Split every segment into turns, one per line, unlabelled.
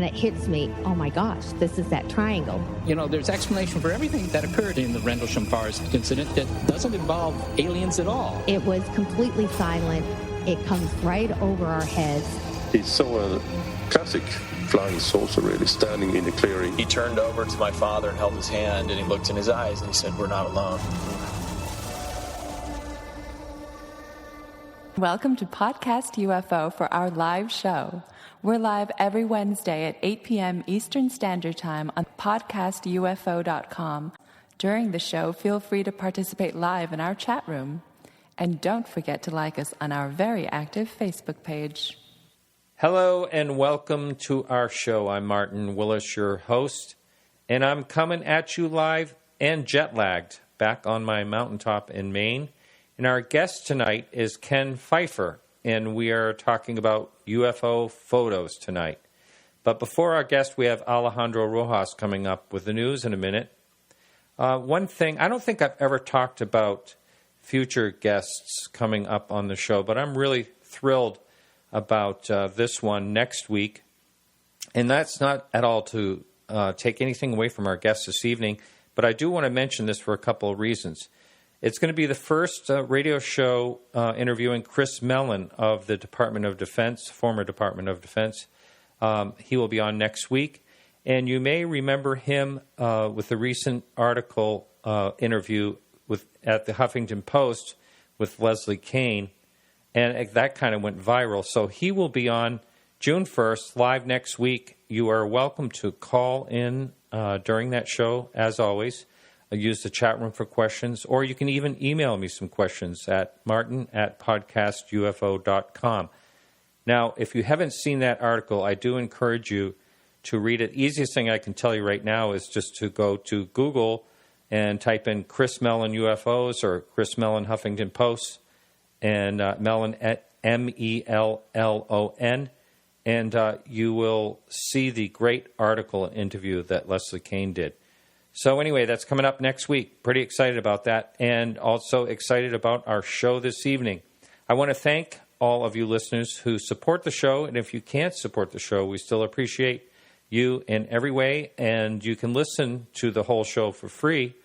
and it hits me, oh my gosh, this is that triangle.
You know, there's explanation for everything that occurred in the Rendlesham Forest incident that doesn't involve aliens at all.
It was completely silent. It comes right over our heads.
He saw a classic flying saucer really standing in the clearing.
He turned over to my father and held his hand, and he looked in his eyes and he said, "We're not alone."
Welcome to Podcast UFO for our live show. We're live every Wednesday at 8 p.m. Eastern Standard Time on podcastufo.com. During the show, feel free to participate live in our chat room. And don't forget to like us on our very active Facebook page.
Hello and welcome to our show. I'm Martin Willis, your host, and I'm coming at you live and jet-lagged back on my mountaintop in Maine. And our guest tonight is Ken Pfeifer, and we are talking about UFO photos tonight. But before our guest, we have Alejandro Rojas coming up with the news in a minute. One thing, I don't think I've ever talked about future guests coming up on the show, but I'm really thrilled about this one next week. And that's not at all to take anything away from our guest this evening, but I do want to mention this for a couple of reasons. It's going to be the first radio show interviewing Chris Mellon of the Department of Defense, former Department of Defense. He will be on next week. And you may remember him with the recent article interview at the Huffington Post with Leslie Kean. And that kind of went viral. So he will be on June 1st, live next week. You are welcome to call in during that show, as always. Use the chat room for questions, or you can even email me some questions at martin@podcastufo.com. Now, if you haven't seen that article, I do encourage you to read it. Easiest thing I can tell you right now is just to go to Google and type in Chris Mellon UFOs or Chris Mellon Huffington Post, and Mellon at MELLON, and you will see the great article and interview that Leslie Kean did. So anyway, that's coming up next week. Pretty excited about that, and also excited about our show this evening. I want to thank all of you listeners who support the show, and if you can't support the show, we still appreciate you in every way, and you can listen to the whole show for free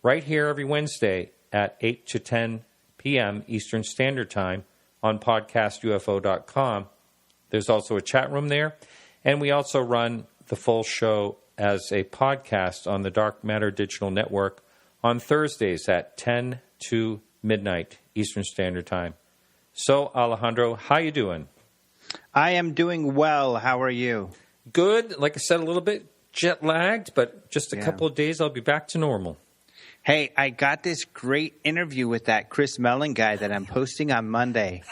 right here every Wednesday at 8 to 10 p.m. Eastern Standard Time on podcastufo.com. There's also a chat room there, and we also run the full show as a podcast on the Dark Matter Digital Network on Thursdays at 10 to midnight Eastern Standard Time. So, Alejandro, how you doing?
I am doing well. How are you?
Good. Like I said, a little bit jet-lagged, but just a couple of days I'll be back to normal.
Hey, I got this great interview with that Chris Mellon guy that I'm posting on Monday.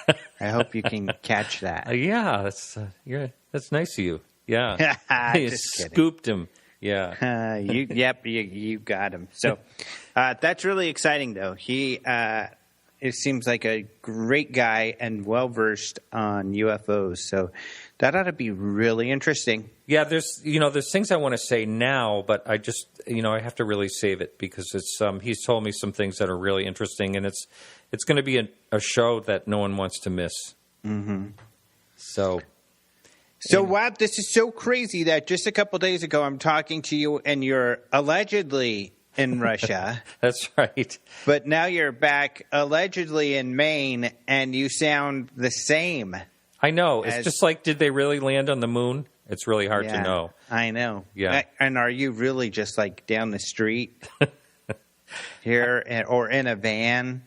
I hope you can catch that.
Yeah, that's nice of you. Yeah, you scooped him. Yeah,
you got him. So that's really exciting, though. It seems like a great guy and well versed on UFOs. So that ought to be really interesting.
Yeah, there's things I want to say now, but I just I have to really save it because it's he's told me some things that are really interesting, and it's going to be a show that no one wants to miss. Mm-hmm. So
wow, this is so crazy that just a couple days ago I'm talking to you and you're allegedly in Russia.
That's right.
But now you're back allegedly in Maine and you sound the same.
I know. It's just like, did they really land on the moon? It's really hard to know.
I know.
Yeah.
And are you really just like down the street here or in a van?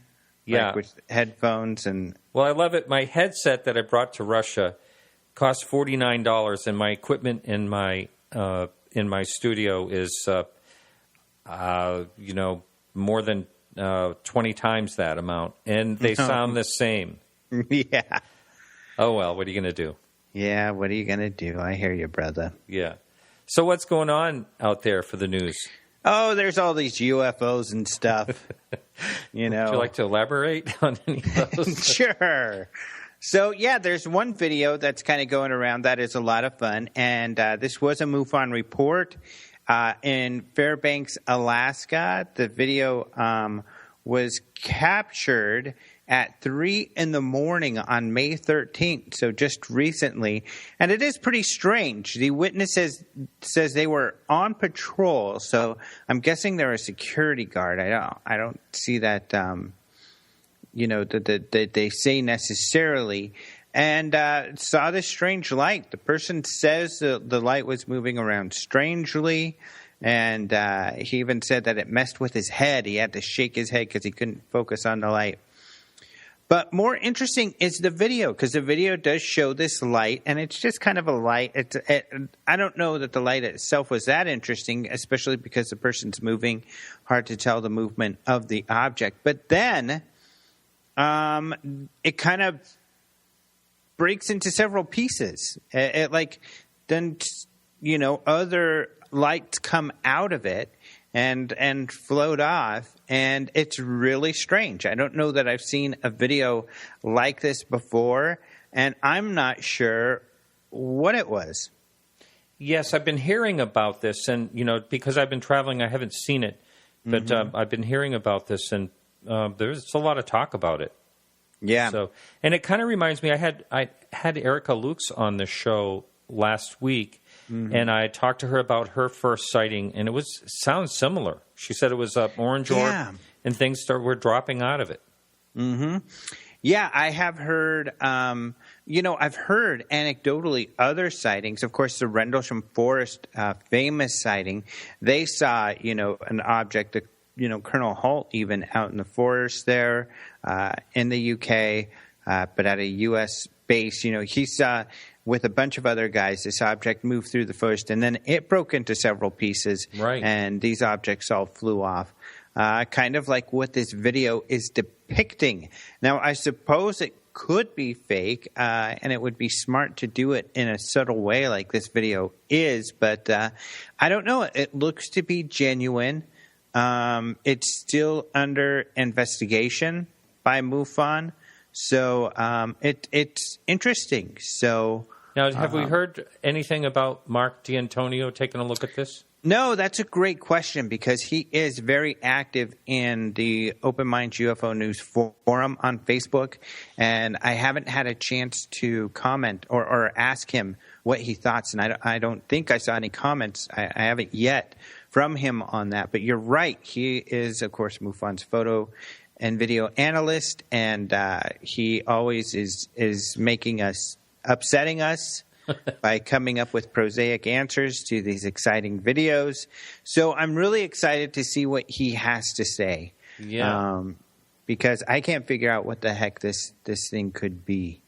Yeah.
Like with headphones and...
Well, I love it. My headset that I brought to Russia cost $49, and my equipment in my studio is, more than 20 times that amount, and they sound the same.
Yeah.
Oh, well, what are you going to do?
Yeah, what are you going to do? I hear you, brother.
Yeah. So what's going on out there for the news?
Oh, there's all these UFOs and stuff. Would you
like to elaborate on any of those?
Sure. So, yeah, there's one video that's kind of going around that is a lot of fun, and this was a MUFON report in Fairbanks, Alaska. The video was captured at 3 a.m. on May 13th, so just recently. And it is pretty strange. The witness says they were on patrol, so I'm guessing they're a security guard. I don't see that, that they say necessarily. And saw this strange light. The person says the light was moving around strangely. And he even said that it messed with his head. He had to shake his head because he couldn't focus on the light. But more interesting is the video, because the video does show this light, and it's just kind of a light. I don't know that the light itself was that interesting, especially because the person's moving. Hard to tell the movement of the object. But then it kind of breaks into several pieces. Other lights come out of it and float off, and it's really strange. I don't know that I've seen a video like this before, and I'm not sure what it was.
Yes, I've been hearing about this, and because I've been traveling, I haven't seen it, but I've been hearing about this, and there's a lot of talk about it.
Yeah.
So, and it kind of reminds me. I had Erica Lukes on the show last week, and I talked to her about her first sighting, and sounds similar. She said it was up orange orb, and things were dropping out of it.
Mm-hmm. Yeah, I have heard. I've heard anecdotally other sightings. Of course, the Rendlesham Forest famous sighting. They saw an object that. Colonel Holt even out in the forest there in the UK, but at a U.S. base. He saw with a bunch of other guys this object move through the forest, and then it broke into several pieces,
right.
And these objects all flew off, kind of like what this video is depicting. Now, I suppose it could be fake, and it would be smart to do it in a subtle way like this video is, but I don't know. It looks to be genuine. It's still under investigation by MUFON, so it's interesting. So
now, have we heard anything about Mark D'Antonio taking a look at this?
No, that's a great question because he is very active in the Open Minds UFO News forum on Facebook, and I haven't had a chance to comment or ask him what he thoughts, and I don't think I saw any comments. I haven't yet from him on that, but you're right. He is, of course, MUFON's photo and video analyst, and he always is making us, upsetting us by coming up with prosaic answers to these exciting videos. So I'm really excited to see what he has to say.
Yeah.
Because I can't figure out what the heck this thing could be.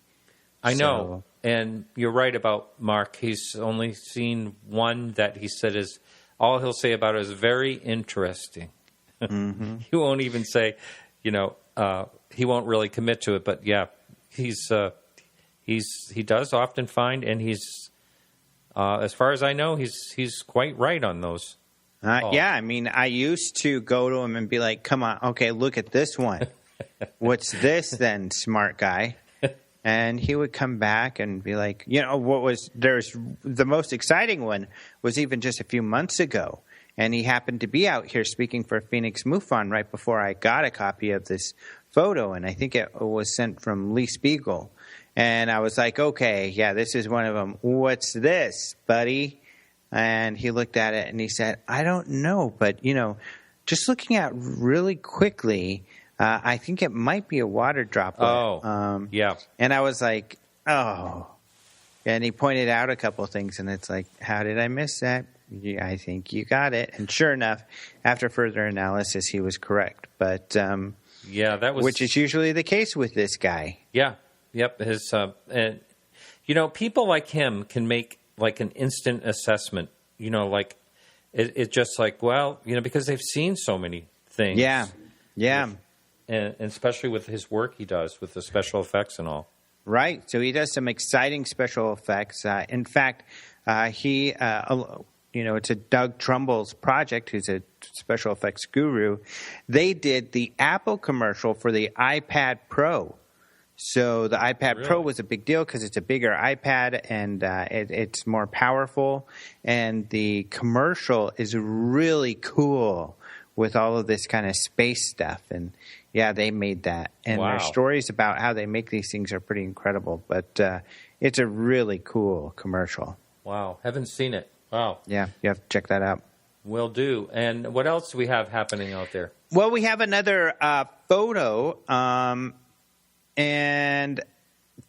I know. And you're right about Mark. He's only seen one that he said is, all he'll say about it is very interesting.
Mm-hmm.
He won't even say, he won't really commit to it. But yeah, he does often find, and he's, as far as I know, he's quite right on those.
Yeah, I mean, I used to go to him and be like, come on, okay, look at this one. What's this then, smart guy? And he would come back and be like, there's the most exciting one was even just a few months ago. And he happened to be out here speaking for Phoenix MUFON right before I got a copy of this photo. And I think it was sent from Lee Spiegel. And I was like, okay, yeah, this is one of them. What's this, buddy? And he looked at it and he said, I don't know. But, just looking at really quickly, I think it might be a water droplet.
Oh, yeah.
And I was like, oh. And he pointed out a couple of things, and it's like, how did I miss that? Yeah, I think you got it. And sure enough, after further analysis, he was correct. But
yeah, that was,
which is usually the case with this guy.
Yeah, yep. His and people like him can make like an instant assessment. Like it's just like, well, because they've seen so many things.
Yeah, yeah.
And especially with his work he does with the special effects and all.
Right. So he does some exciting special effects. In fact, he, it's a Doug Trumbull's project, who's a special effects guru. They did the Apple commercial for the iPad Pro. So the iPad Pro was a big deal because it's a bigger iPad and it's more powerful. And the commercial is really cool with all of this kind of space stuff. And yeah, they made that. And
Wow.
their stories about how they make these things are pretty incredible. But it's a really cool commercial.
Wow. Haven't seen it. Wow.
Yeah, you have to check that out.
Will do. And what else do we have happening out there?
Well, we have another photo, and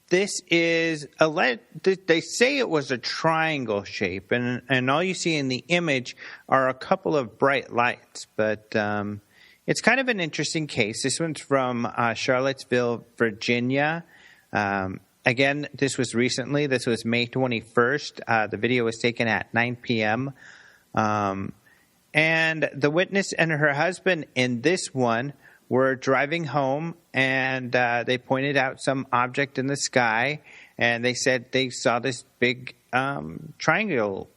this is they say it was a triangle shape, and all you see in the image are a couple of bright lights, but it's kind of an interesting case. This one's from Charlottesville, Virginia. Again, this was recently. This was May 21st. The video was taken at 9 p.m., and the witness and her husband in this one were driving home, and they pointed out some object in the sky, and they said they saw this big triangle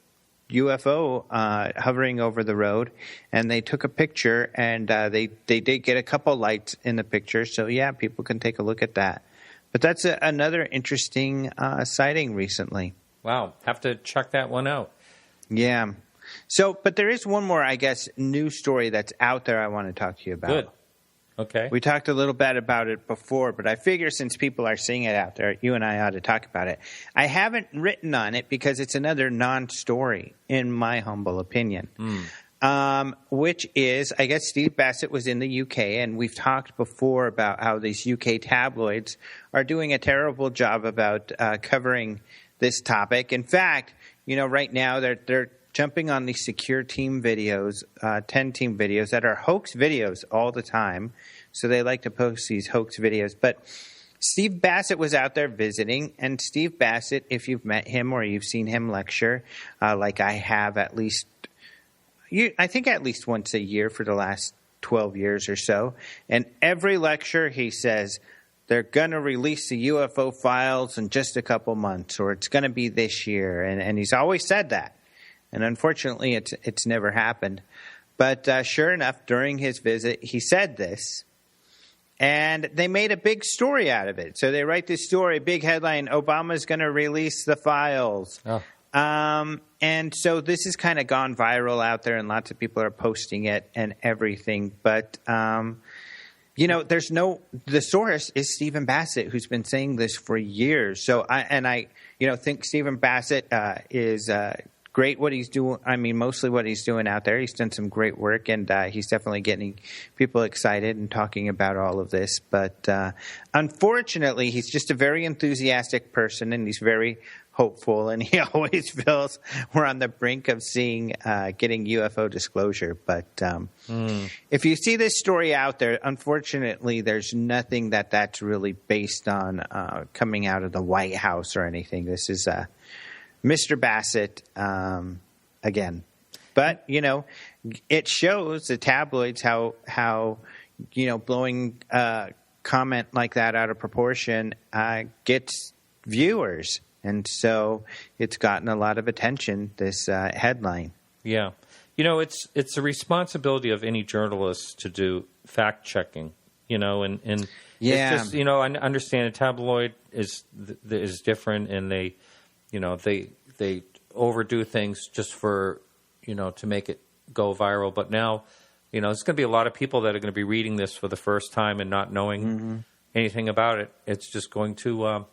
UFO hovering over the road, and they took a picture, and they did get a couple lights in the picture, so yeah, people can take a look at that. But that's another interesting sighting recently.
Wow. Have to check that one out.
Yeah. So, but there is one more, I guess, news story that's out there I want to talk to you about.
Good. Okay.
We talked a little bit about it before, but I figure since people are seeing it out there, you and I ought to talk about it. I haven't written on it because it's another non-story, in my humble opinion, which is, I guess Steve Bassett was in the UK, and we've talked before about how these UK tabloids are doing a terrible job about covering this topic. In fact, right now they're jumping on these secure team videos, 10-team videos that are hoax videos all the time. So they like to post these hoax videos. But Steve Bassett was out there visiting. And Steve Bassett, if you've met him or you've seen him lecture, like I have at least once a year for the last 12 years or so. And every lecture he says, they're going to release the UFO files in just a couple months, or it's going to be this year. And he's always said that. And unfortunately, it's never happened. But sure enough, during his visit, he said this, and they made a big story out of it. So they write this story, big headline, Obama's going to release the files. Oh. And so this has kind of gone viral out there, and lots of people are posting it and everything. But, the source is Stephen Bassett, who's been saying this for years. So I think Stephen Bassett is great what he's doing. I mean, mostly what he's doing out there. He's done some great work, and he's definitely getting people excited and talking about all of this. But unfortunately, he's just a very enthusiastic person, and he's very hopeful, and he always feels we're on the brink of getting UFO disclosure. But if you see this story out there, unfortunately, there's nothing that's really based on coming out of the White House or anything. This is Mr. Bassett, again. But, it shows the tabloids how blowing a comment like that out of proportion gets viewers. And so it's gotten a lot of attention, this headline. Yeah.
It's a responsibility of any journalist to do fact-checking, and
yeah.
It's just, I understand a tabloid is different, and they overdo things just for, to make it go viral. But now, there's going to be a lot of people that are going to be reading this for the first time and not knowing anything about it. It's just going to...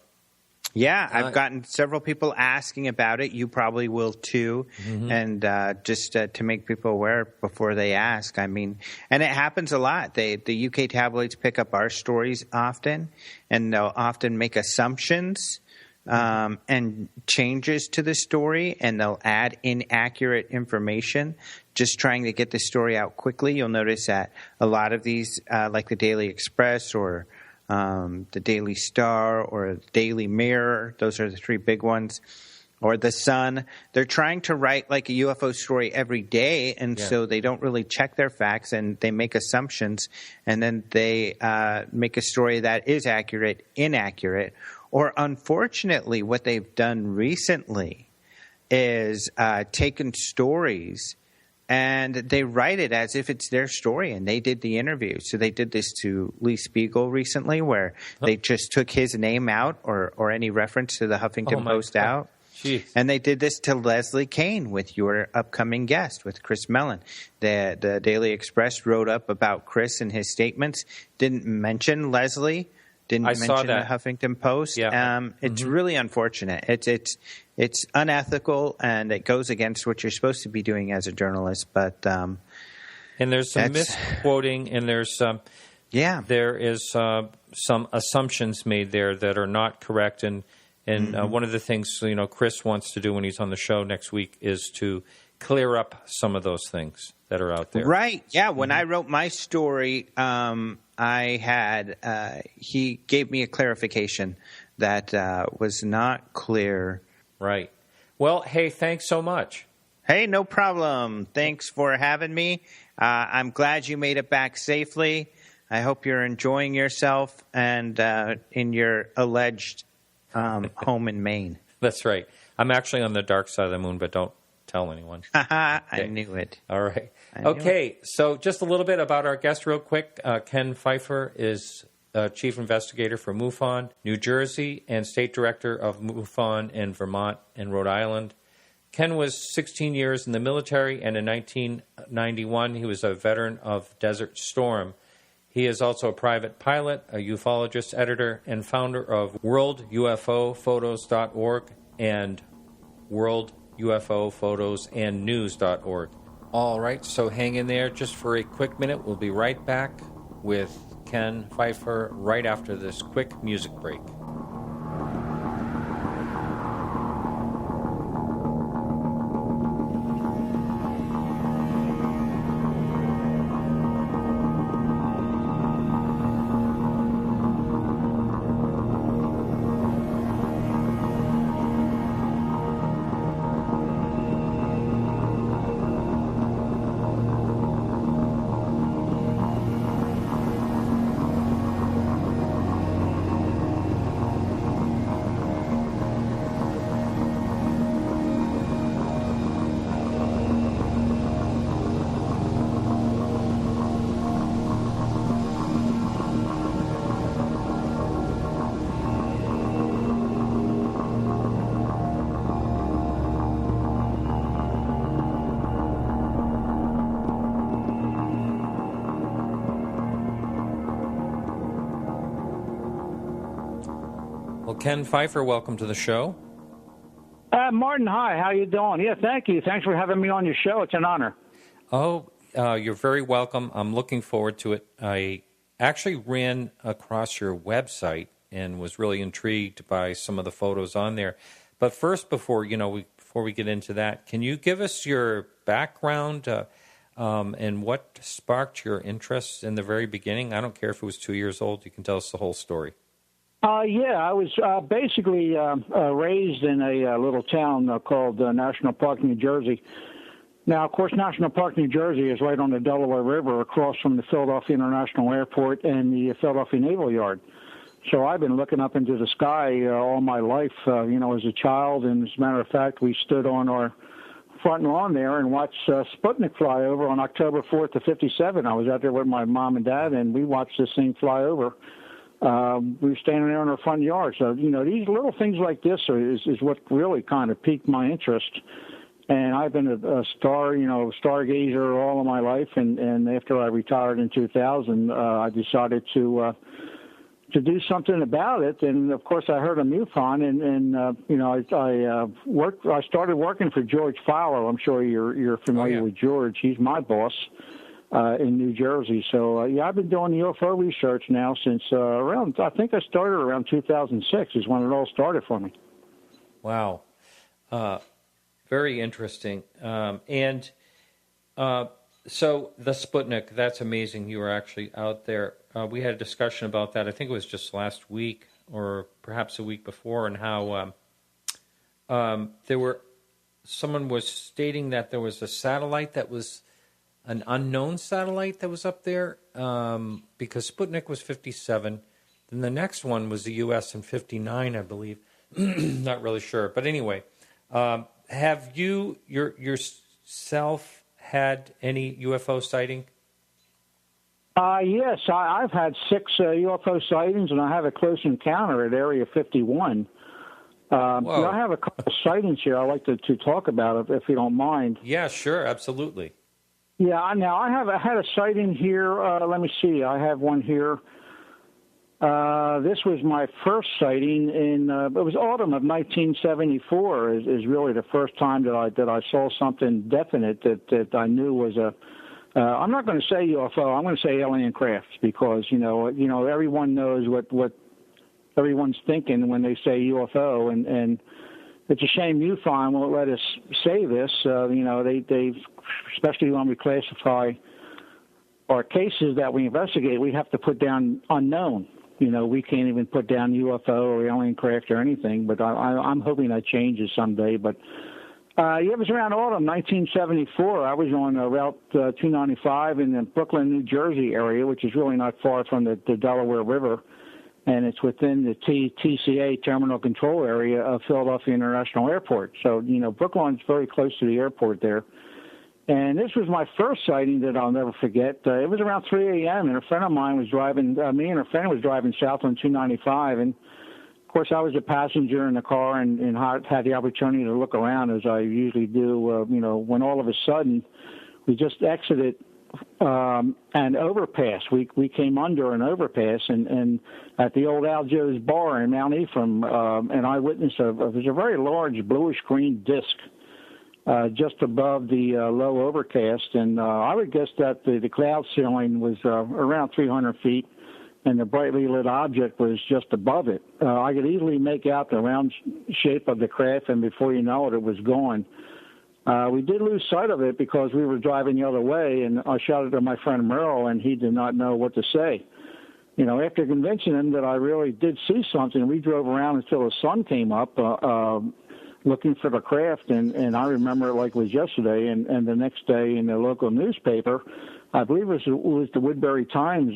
I've gotten several people asking about it. You probably will too. And just to make people aware before they ask. I mean, and it happens a lot. The UK tabloids pick up our stories often, and they'll often make assumptions and changes to the story, and they'll add inaccurate information, just trying to get the story out quickly. You'll notice that a lot of these, like the Daily Express or the Daily Star or the Daily Mirror, those are the three big ones, or the Sun, they're trying to write like a UFO story every day, and so they don't really check their facts, and they make assumptions, and then they make a story that is accurate, inaccurate. Or unfortunately, what they've done recently is taken stories and they write it as if it's their story, and they did the interview. So they did this to Lee Spiegel recently, where they just took his name out or any reference to the Huffington Post out.
Jeez.
And they did this to Leslie Kane with your upcoming guest, with Chris Mellon. The Daily Express wrote up about Chris and his statements, didn't mention Leslie, didn't
I
mention
saw
the
that.
Huffington Post.
Yeah.
It's really unfortunate. It's unethical, and it goes against what you're supposed to be doing as a journalist. But
and there's some misquoting, and there's there is some assumptions made there that are not correct. And one of the things Chris wants to do when he's on the show next week is to clear up some of those things that are out there.
Right. Yeah. When I wrote my story, I had he gave me a clarification that was not clear.
Right. Well, hey, thanks so much.
Hey, no problem. Thanks for having me. I'm glad you made it back safely. I hope you're enjoying yourself and in your alleged home in Maine.
That's right. I'm actually on the dark side of the moon, but don't tell anyone.
I knew it.
All right. Okay, so just a little bit about our guest real quick. Ken Pfeifer is Chief Investigator for MUFON, New Jersey, and State Director of MUFON in Vermont and Rhode Island. Ken was 16 years in the military, and in 1991 he was a veteran of Desert Storm. He is also a private pilot, a ufologist, editor, and founder of WorldUFOPhotos.org and WorldUFOPhotosandNews.org. All right, so hang in there just for a quick minute. We'll be right back with Ken Pfeifer right after this quick music break. Well, Ken Pfeifer, welcome to the show.
Martin, hi. How you doing? Yeah, thank you. Thanks for having me on your show. It's an honor.
Oh, you're very welcome. I'm looking forward to it. I actually ran across your website and was really intrigued by some of the photos on there. But first, before we get into that, can you give us your background and what sparked your interest in the very beginning? I don't care if it was 2 years old. You can tell us the whole story.
Yeah, I was basically raised in a little town called National Park, New Jersey. Now, of course, National Park, New Jersey is right on the Delaware River across from the Philadelphia International Airport and the Philadelphia Naval Yard. So I've been looking up into the sky all my life, as a child. And as a matter of fact, we stood on our front lawn there and watched Sputnik fly over on October 4th of 57. I was out there with my mom and dad, and we watched this thing fly over. We were standing there in our front yard. So, these little things like this is what really kind of piqued my interest. And I've been a stargazer all of my life. And after I retired in 2000, I decided to do something about it. And, of course, I heard of MUFON. I started working for George Fowler. I'm sure you're familiar with George. He's my boss. In New Jersey. So, I've been doing UFO research now since I think I started around 2006 is when it all started for me.
Wow. Very interesting. So the Sputnik, that's amazing. You were actually out there. We had a discussion about that. I think it was just last week or perhaps a week before, and how someone was stating that there was a satellite that was an unknown satellite that was up there, because Sputnik was 57. Then the next one was the U.S. in 59, I believe. Not really sure. But anyway, have you yourself had any UFO sighting?
Yes, I've had 6 UFO sightings, and I have a close encounter at Area 51. I have a couple of sightings here I'd like to talk about, if you don't mind.
Yeah, sure, absolutely.
Yeah, now I had a sighting here. Let me see. I have one here. This was my first sighting it was autumn of 1974 is really the first time that I saw something definite that I knew was I'm not going to say UFO. I'm going to say alien crafts because you know everyone knows what everyone's thinking when they say UFO, and it's a shame MUFON won't let us say this. They especially when we classify our cases that we investigate, we have to put down unknown. We can't even put down UFO or alien craft or anything, but I'm hoping that changes someday. But it was around autumn 1974. I was on Route 295 in the Brooklyn, New Jersey area, which is really not far from the Delaware River, and it's within the TCA Terminal Control Area of Philadelphia International Airport. So, Brooklyn's very close to the airport there. And this was my first sighting that I'll never forget. It was around 3 a.m., and a friend of mine was driving, me and a friend was driving south on 295, and of course I was a passenger in the car and had the opportunity to look around as I usually do, when all of a sudden we just exited an overpass. We came under an overpass, and at the old Al Joe's bar in Mount Ephraim, an eyewitness it was a very large bluish-green disc just above the low overcast, and I would guess that the cloud ceiling was around 300 feet, and the brightly lit object was just above it. I could easily make out the round shape of the craft, and before you know it, it was gone. We did lose sight of it because we were driving the other way, and I shouted to my friend Merle, and he did not know what to say. After convincing him that I really did see something, we drove around until the sun came up, looking for the craft, and I remember it like it was yesterday, and the next day in the local newspaper, I believe it was the Woodbury Times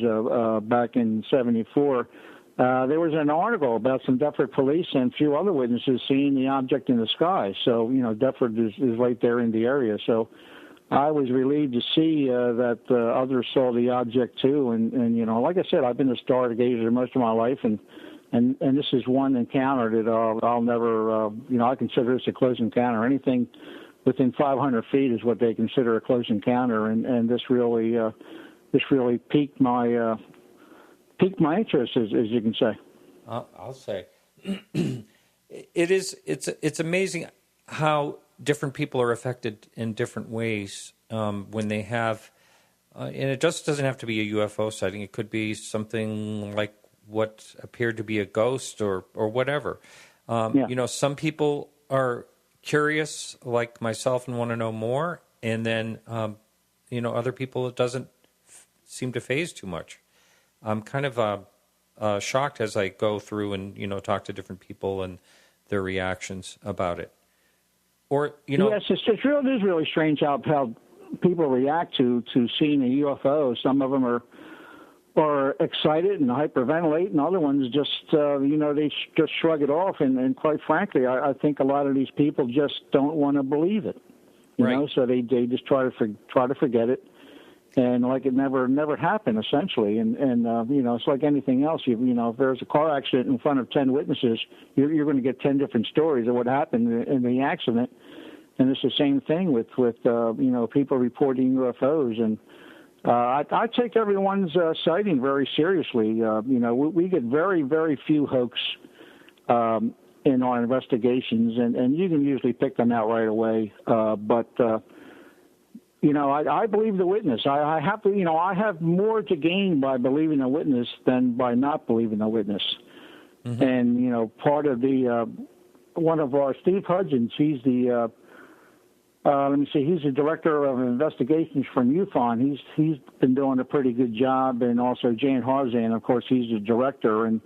back in 74, there was an article about some Deptford police and a few other witnesses seeing the object in the sky. So, Deptford is right there in the area. So I was relieved to see that others saw the object too. And like I said, I've been a stargazer most of my life, and this is one encounter that I'll never, I consider this a close encounter. Anything within 500 feet is what they consider a close encounter, and this really piqued my interest, as you can say.
I'll say it's amazing how different people are affected in different ways when they have, and it just doesn't have to be a UFO sighting. It could be something like what appeared to be a ghost or whatever. Some people are curious like myself and want to know more, and then other people it doesn't seem to phase too much. I'm kind of shocked as I go through and talk to different people and their reactions about it. Or
yes, it is really strange how people react to seeing a UFO. Some of them are excited and hyperventilate, and other ones just they just shrug it off. And quite frankly, I think a lot of these people just don't want to believe it. So they just try to forget it. And like it never happened, essentially. And it's like anything else. If there's a car accident in front of 10 witnesses, you're going to get 10 different stories of what happened in the accident. And it's the same thing with people reporting UFOs. And I take everyone's sighting very seriously. We get very, very few hoax in our investigations, and you can usually pick them out right away. I believe the witness. I have to, I have more to gain by believing a witness than by not believing a witness. Mm-hmm. And, part of one of our, Steve Hudgens, he's the, he's the director of investigations from MUFON. He's been doing a pretty good job. And also Jane Harzan, of course, he's the director. And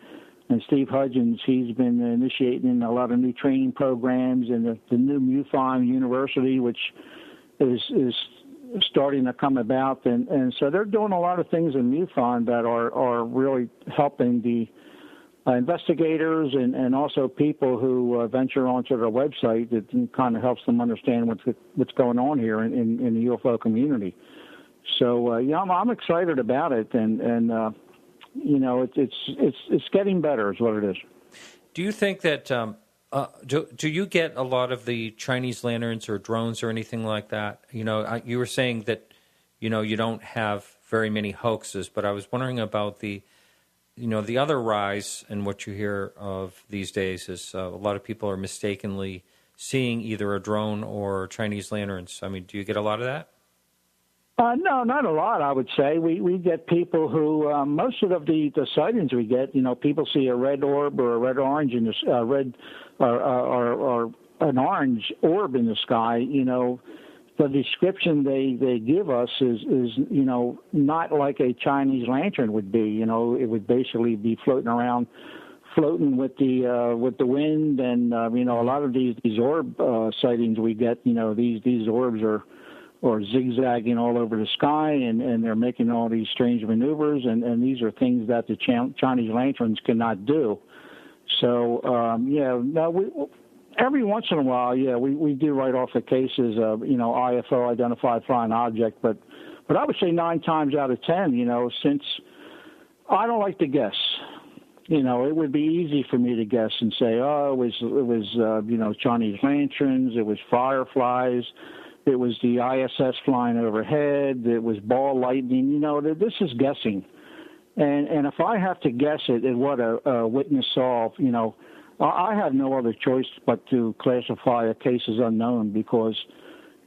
Steve Hudgens, he's been initiating a lot of new training programs, and the new MUFON University, which is starting to come about, and so they're doing a lot of things in MUFON that are really helping the investigators and also people who venture onto their website. That kind of helps them understand what's going on here in the UFO community. So I'm excited about it, and it's getting better, is what it is.
Do you think that Do you get a lot of the Chinese lanterns or drones or anything like that? You know, you were saying that, you know, you don't have very many hoaxes, but I was wondering about the other rise in what you hear of these days is a lot of people are mistakenly seeing either a drone or Chinese lanterns. I mean, do you get a lot of that?
No, not a lot, I would say. We get people who, most of the sightings we get, you know, people see a red orb or a red orange in the red or an orange orb in the sky. You know, the description they give us is you know, not like a Chinese lantern would be. You know, it would basically be floating with the wind, and you know, a lot of these orb sightings we get, you know, these orbs are zigzagging all over the sky, and they're making all these strange maneuvers, and these are things that the Chinese lanterns cannot do. So, every once in a while, we do write off the cases of, you know, IFO, identified flying object, but I would say 9 times out of 10, you know, since I don't like to guess. You know, it would be easy for me to guess and say, oh, it was you know, Chinese lanterns, it was fireflies, it was the ISS flying overhead, it was ball lightning. You know, this is guessing. And if I have to guess it at what a witness saw, you know, I have no other choice but to classify a case as unknown, because,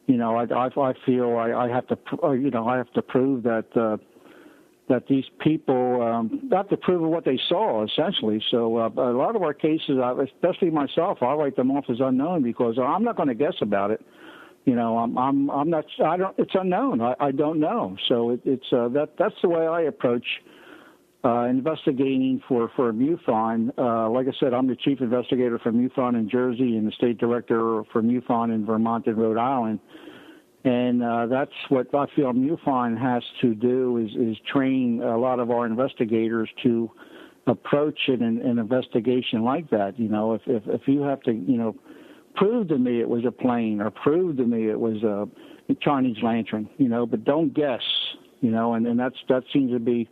you know, I feel I have to, you know, I have to prove that these people have to prove what they saw, essentially. So a lot of our cases, especially myself, I write them off as unknown because I'm not going to guess about it. You know, I'm not. I don't. It's unknown. I don't know. So it's that's the way I approach investigating for MUFON. Like I said, I'm the chief investigator for MUFON in Jersey and the state director for MUFON in Vermont and Rhode Island. And that's what I feel MUFON has to do is train a lot of our investigators to approach an investigation like that. You know, if you have to, you know, prove to me it was a plane, or prove to me it was a Chinese lantern, you know, but don't guess, you know, and that seems to be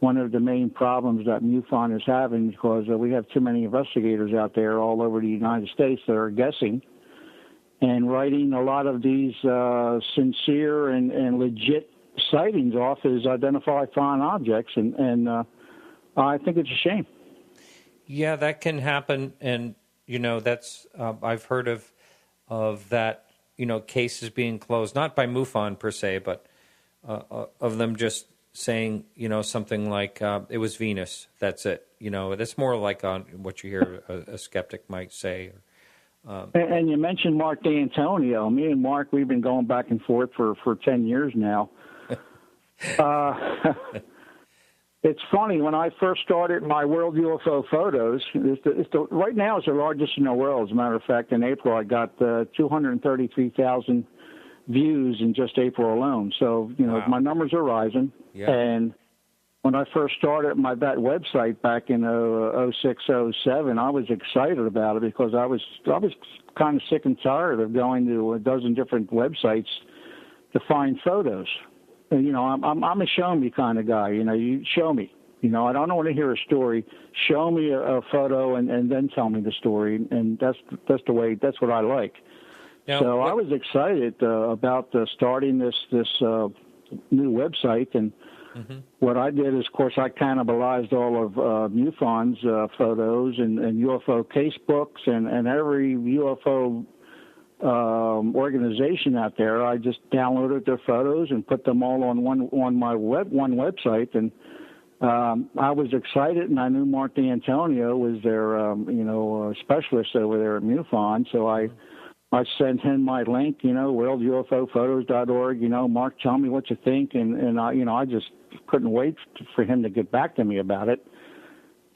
one of the main problems that MUFON is having, because we have too many investigators out there all over the United States that are guessing and writing a lot of these sincere and legit sightings off as identified flying objects, and I think it's a shame.
Yeah, that can happen, and you know, that's I've heard of that, you know, cases being closed, not by MUFON per se, but of them just saying, you know, something like it was Venus. That's it. You know, that's more like on what you hear a skeptic might say.
And you mentioned Mark D'Antonio. Me and Mark, we've been going back and forth for 10 years now. It's funny, when I first started my World UFO Photos, right now it's the largest in the world. As a matter of fact, in April I got 233,000 views in just April alone. So, you know, wow. My numbers are rising. Yeah. And when I first started that website back in 06, 07, I was excited about it because I was kind of sick and tired of going to a dozen different websites to find photos. You know, I'm a show me kind of guy. You know, you show me. You know, I don't want to hear a story. Show me a photo and then tell me the story. And that's the way. That's what I like. Now, so I was excited about starting this new website. And what I did is, of course, I cannibalized all of MUFON's photos and UFO casebooks and every UFO organization out there. I just downloaded their photos and put them all on one website, and I was excited, and I knew Mark D'Antonio was their specialist over there at MUFON, so I sent him my link, you know, worldufophotos.org. You know, Mark, tell me what you think, and I just couldn't wait for him to get back to me about it.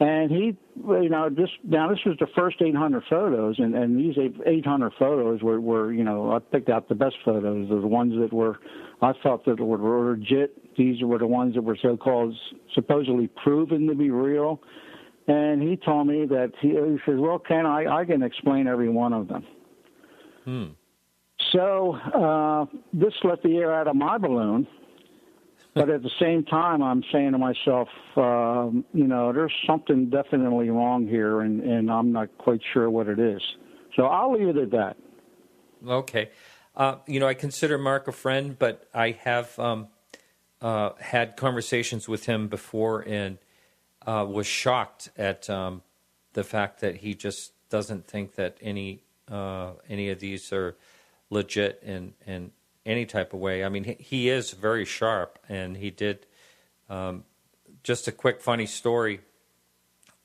And he, you know, this was the first 800 photos, and these 800 photos were, you know, I picked out the best photos, the ones that I thought that were legit. These were the ones that were so-called supposedly proven to be real. And he told me that he says, well, Ken, I can explain every one of them. So this let the air out of my balloon. But at the same time, I'm saying to myself, there's something definitely wrong here, and I'm not quite sure what it is. So I'll leave it at that.
Okay. I consider Mark a friend, but I have had conversations with him before and was shocked at the fact that he just doesn't think that any of these are legit in any type of way. I mean, he is very sharp, and he did. Just a quick funny story.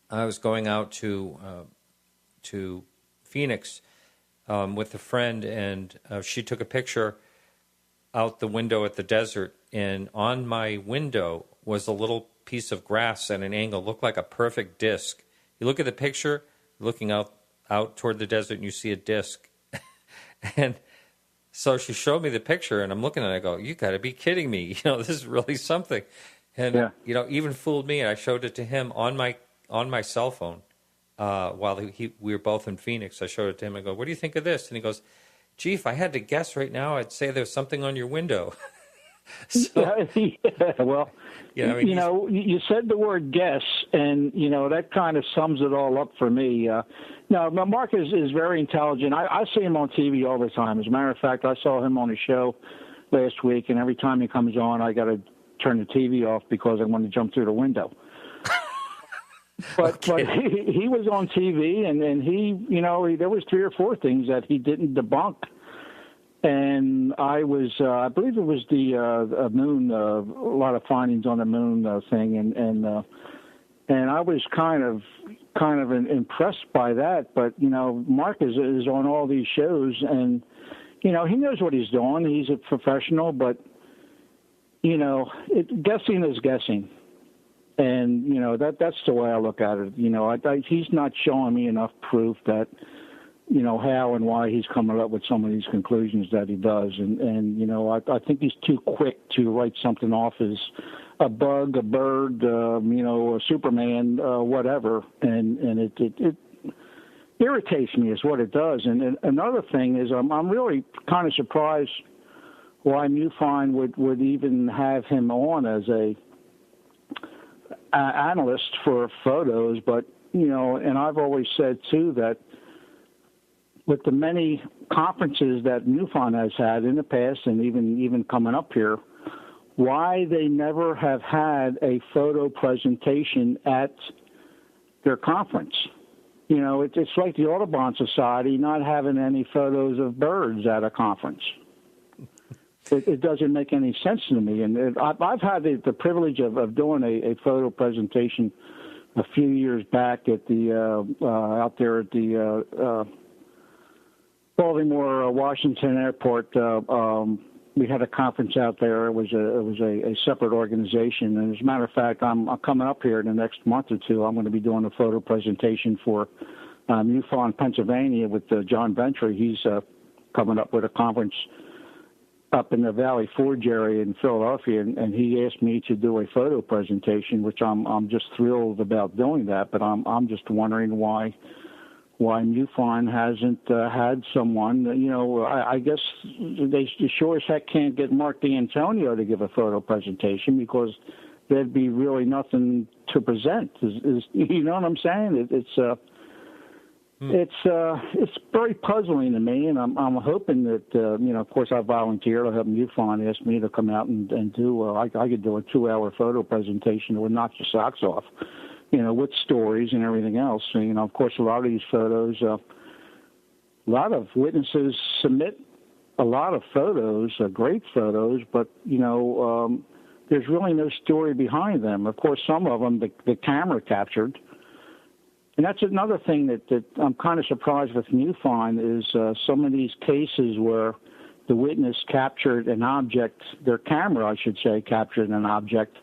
I was going out to Phoenix with a friend, and she took a picture out the window at the desert, and on my window was a little piece of grass at an angle, looked like a perfect disc. You look at the picture, looking out toward the desert, and you see a disc. And so she showed me the picture, and I'm looking at it, I go, you got to be kidding me. This is really something. And, even fooled me, and I showed it to him on my cell phone. While we were both in Phoenix, I showed it to him. I go, what do you think of this? And he goes, gee, if I had to guess right now, I'd say there's something on your window. So,
well, you said the word guess, and, that kind of sums it all up for me. No, Mark is very intelligent. I see him on TV all the time. As a matter of fact, I saw him on a show last week, and every time he comes on, I got to turn the TV off because I want to jump through the window. But he was on TV, and he there was 3 or 4 things that he didn't debunk. And I believe it was the moon, a lot of findings on the moon thing, and I was kind of impressed by that. But Mark is on all these shows, and he knows what he's doing. He's a professional, but guessing is guessing. And, that's the way I look at it. He's not showing me enough proof that, how and why he's coming up with some of these conclusions that he does. And I think he's too quick to write something off as a bug, a bird, a Superman, whatever. And it irritates me is what it does. And another thing is I'm really kind of surprised why MUFON would even have him on as a analyst for photos, but and I've always said too that with the many conferences that MUFON has had in the past and even coming up here, why they never have had a photo presentation at their conference. It's like the Audubon Society not having any photos of birds at a conference. It doesn't make any sense to me. And I've had the privilege of doing a photo presentation a few years back at the out there at the Baltimore Washington Airport. We had a conference out there. It was a separate organization. And as a matter of fact, I'm coming up here in the next month or two. I'm going to be doing a photo presentation for MUFON, Pennsylvania, with John Ventry. He's coming up with a conference up in the Valley Forge area in Philadelphia, and he asked me to do a photo presentation, which I'm just thrilled about doing that. But I'm just wondering why MUFON hasn't had someone. I guess they sure as heck can't get Mark D'Antonio to give a photo presentation because there'd be really nothing to present. You know what I'm saying? It's very puzzling to me, and I'm hoping that of course I volunteered. I help MUFON asked me to come out and do. I could do a 2-hour photo presentation that would knock your socks off, with stories and everything else. And, of course, a lot of these photos, a lot of witnesses submit a lot of photos, great photos, but there's really no story behind them. Of course, some of them the camera captured. And that's another thing that I'm kind of surprised with MUFON is some of these cases where the witness captured an object, their camera, I should say, captured an object.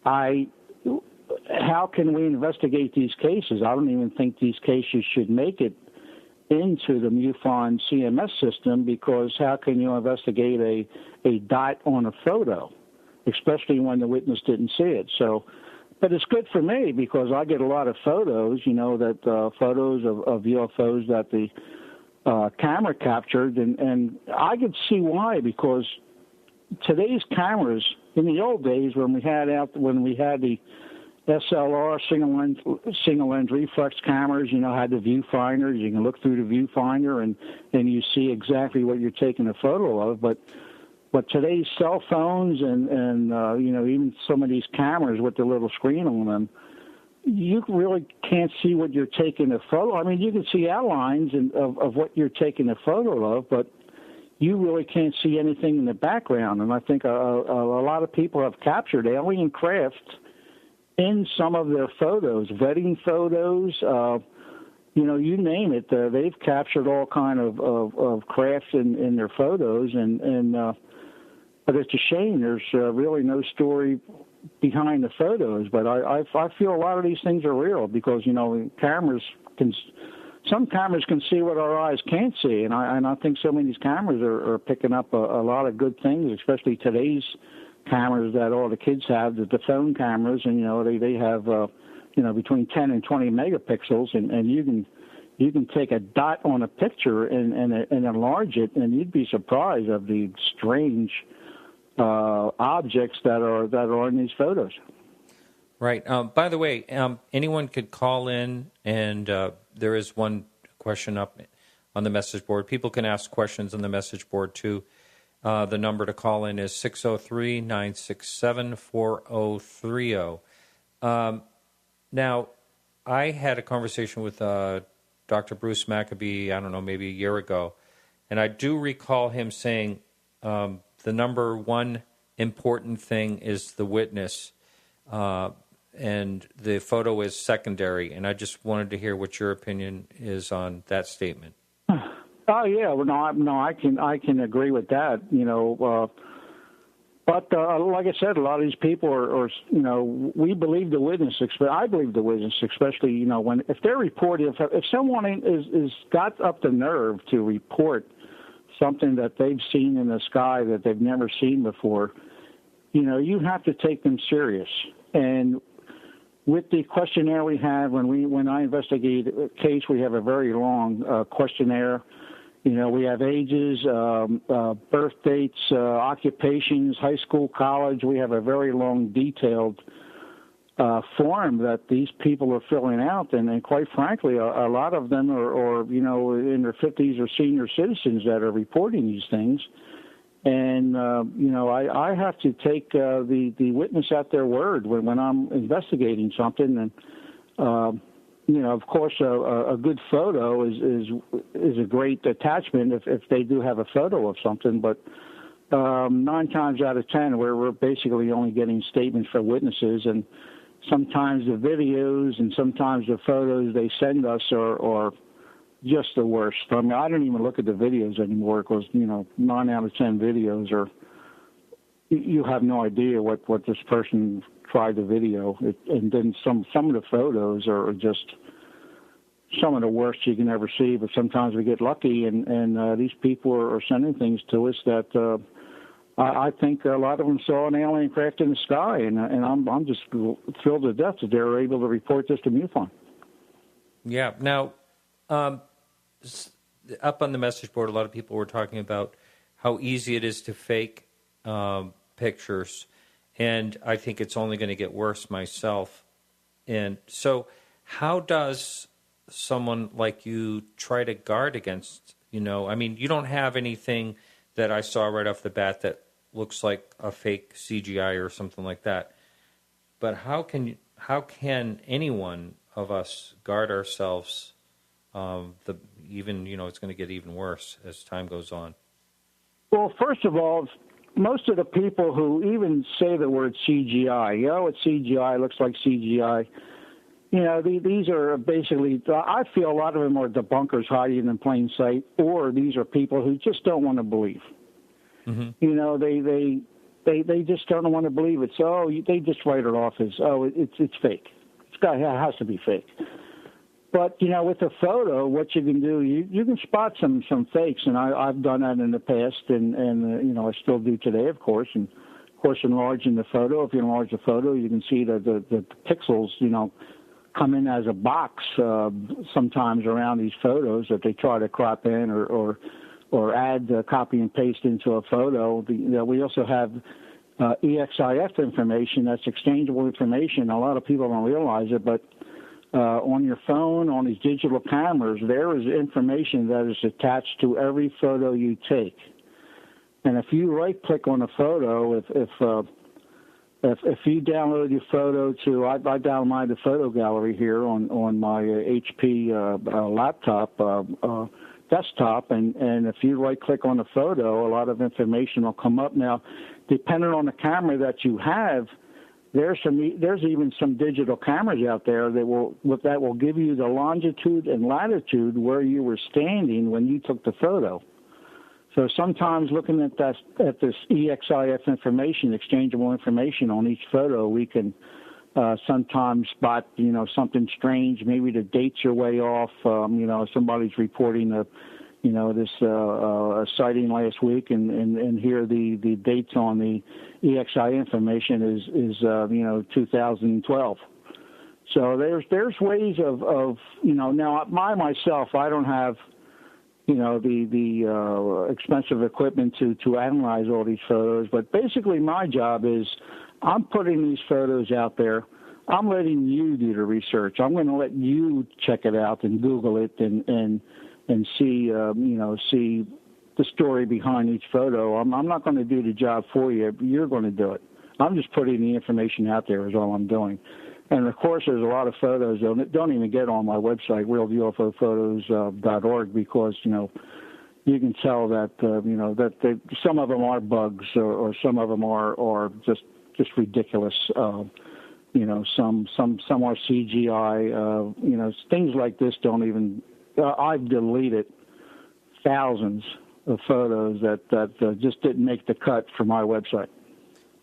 How can we investigate these cases? I don't even think these cases should make it into the MUFON CMS system because how can you investigate a dot on a photo, especially when the witness didn't see it? So. But it's good for me because I get a lot of photos, photos of UFOs that the camera captured, and I could see why because today's cameras in the old days when we had the SLR single lens reflex cameras, had the viewfinders. You can look through the viewfinder and you see exactly what you're taking a photo of. But today's cell phones and even some of these cameras with the little screen on them, you really can't see what you're taking a photo. I mean, you can see outlines of what you're taking a photo of, but you really can't see anything in the background. And I think a lot of people have captured alien craft in some of their photos, vetting photos, you name it. They've captured all kind of crafts in their photos, but it's a shame there's really no story behind the photos. But I feel a lot of these things are real because some cameras can see what our eyes can't see, and I think some of these cameras are picking up a lot of good things, especially today's cameras that all the kids have, the phone cameras, and they have between 10 and 20 megapixels, and you can take a dot on a picture and enlarge it, and you'd be surprised of the strange objects that are in these photos.
Right. By the way, anyone could call in, and there is one question up on the message board. People can ask questions on the message board too. The number to call in is 603-967-4030. Now, I had a conversation with Dr. Bruce Maccabee, I don't know, maybe a year ago, and I do recall him saying the number one important thing is the witness, and the photo is secondary, and I just wanted to hear what your opinion is on that statement.
Oh yeah, well, no, I can agree with that. But like I said, a lot of these people are we believe the witness. I believe the witness, especially if they're reporting, if someone is got up the nerve to report something that they've seen in the sky that they've never seen before, you have to take them serious. And with the questionnaire we have, when I investigate a case, we have a very long questionnaire. We have ages, birth dates, occupations, high school, college. We have a very long, detailed form that these people are filling out. And quite frankly, a lot of them are in their 50s or senior citizens that are reporting these things. And, I have to take the witness at their word when I'm investigating something. And, of course, a good photo is a great attachment if they do have a photo of something. But 9 times out of 10, we're basically only getting statements from witnesses. And sometimes the videos and sometimes the photos they send us are just the worst. I mean, I don't even look at the videos anymore because, 9 out of 10 videos are, you have no idea what this person tried to video. And then some of the photos are just some of the worst you can ever see. But sometimes we get lucky, and these people are sending things to us that I think a lot of them saw an alien craft in the sky, and I'm just thrilled to death that they were able to report this to MUFON.
Yeah. Now, up on the message board, a lot of people were talking about how easy it is to fake pictures, and I think it's only going to get worse myself. And so how does someone like you try to guard against, I mean, you don't have anything that I saw right off the bat that looks like a fake CGI or something like that. But how can anyone of us guard ourselves? It's going to get even worse as time goes on.
Well, first of all, most of the people who even say the word CGI, it's CGI, looks like CGI. These are basically, I feel a lot of them are debunkers hiding in plain sight, or these are people who just don't want to believe. Mm-hmm. They just don't want to believe it. So they just write it off as, it's fake. It has to be fake. But, with a photo, what you can do, you can spot some fakes, and I've done that in the past, and I still do today, of course. And, of course, enlarging the photo, if you enlarge the photo, you can see that the pixels, come in as a box sometimes around these photos that they try to crop in or add copy and paste into a photo. We also have EXIF information. That's exchangeable information. A lot of people don't realize it, but on your phone, on these digital cameras, there is information that is attached to every photo you take. And if you right-click on a photo, if you download your photo to, I download the photo gallery here on my HP laptop, desktop, and if you right-click on the photo, a lot of information will come up. Now, depending on the camera that you have, there's even some digital cameras out there that will give you the longitude and latitude where you were standing when you took the photo. So sometimes looking at this EXIF information, exchangeable information on each photo, we can sometimes spot, something strange. Maybe the dates are way off. Somebody's reporting this sighting last week, and here the dates on the EXI information is 2012. So there's ways of now myself, I don't have the expensive equipment to analyze all these photos, but basically my job is I'm putting these photos out there. I'm letting you do the research. I'm going to let you check it out and Google it and see see the story behind each photo. I'm not going to do the job for you. You're going to do it. I'm just putting the information out there is all I'm doing. And, of course, there's a lot of photos that don't even get on my website, worldufophotos.org, because, you can tell that, that some of them are bugs or some of them are just ridiculous. Some are CGI. Things like this don't even I've deleted thousands of photos that just didn't make the cut for my website.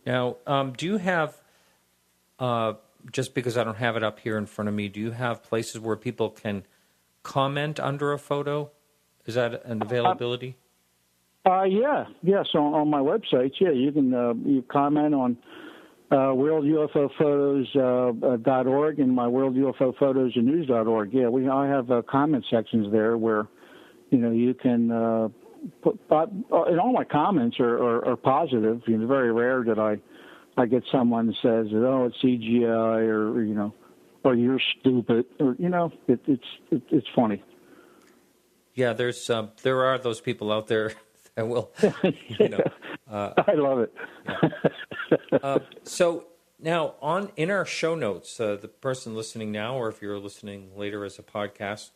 Now, do you have... just because I don't have it up here in front of me, do you have places where people can comment under a photo? Is that an availability? Yes, on my website, you can you comment on worldufophotos.org and my worldufophotos.news.org. Yeah, I have comment sections there where, you can put, and all my comments are positive. It's very rare that I get someone that says, "Oh, it's CGI," or "You're stupid," or it's funny. Yeah, there are those people out there that will,
I love it.
Yeah. So now in our show notes, the person listening now, or if you're listening later as a podcast,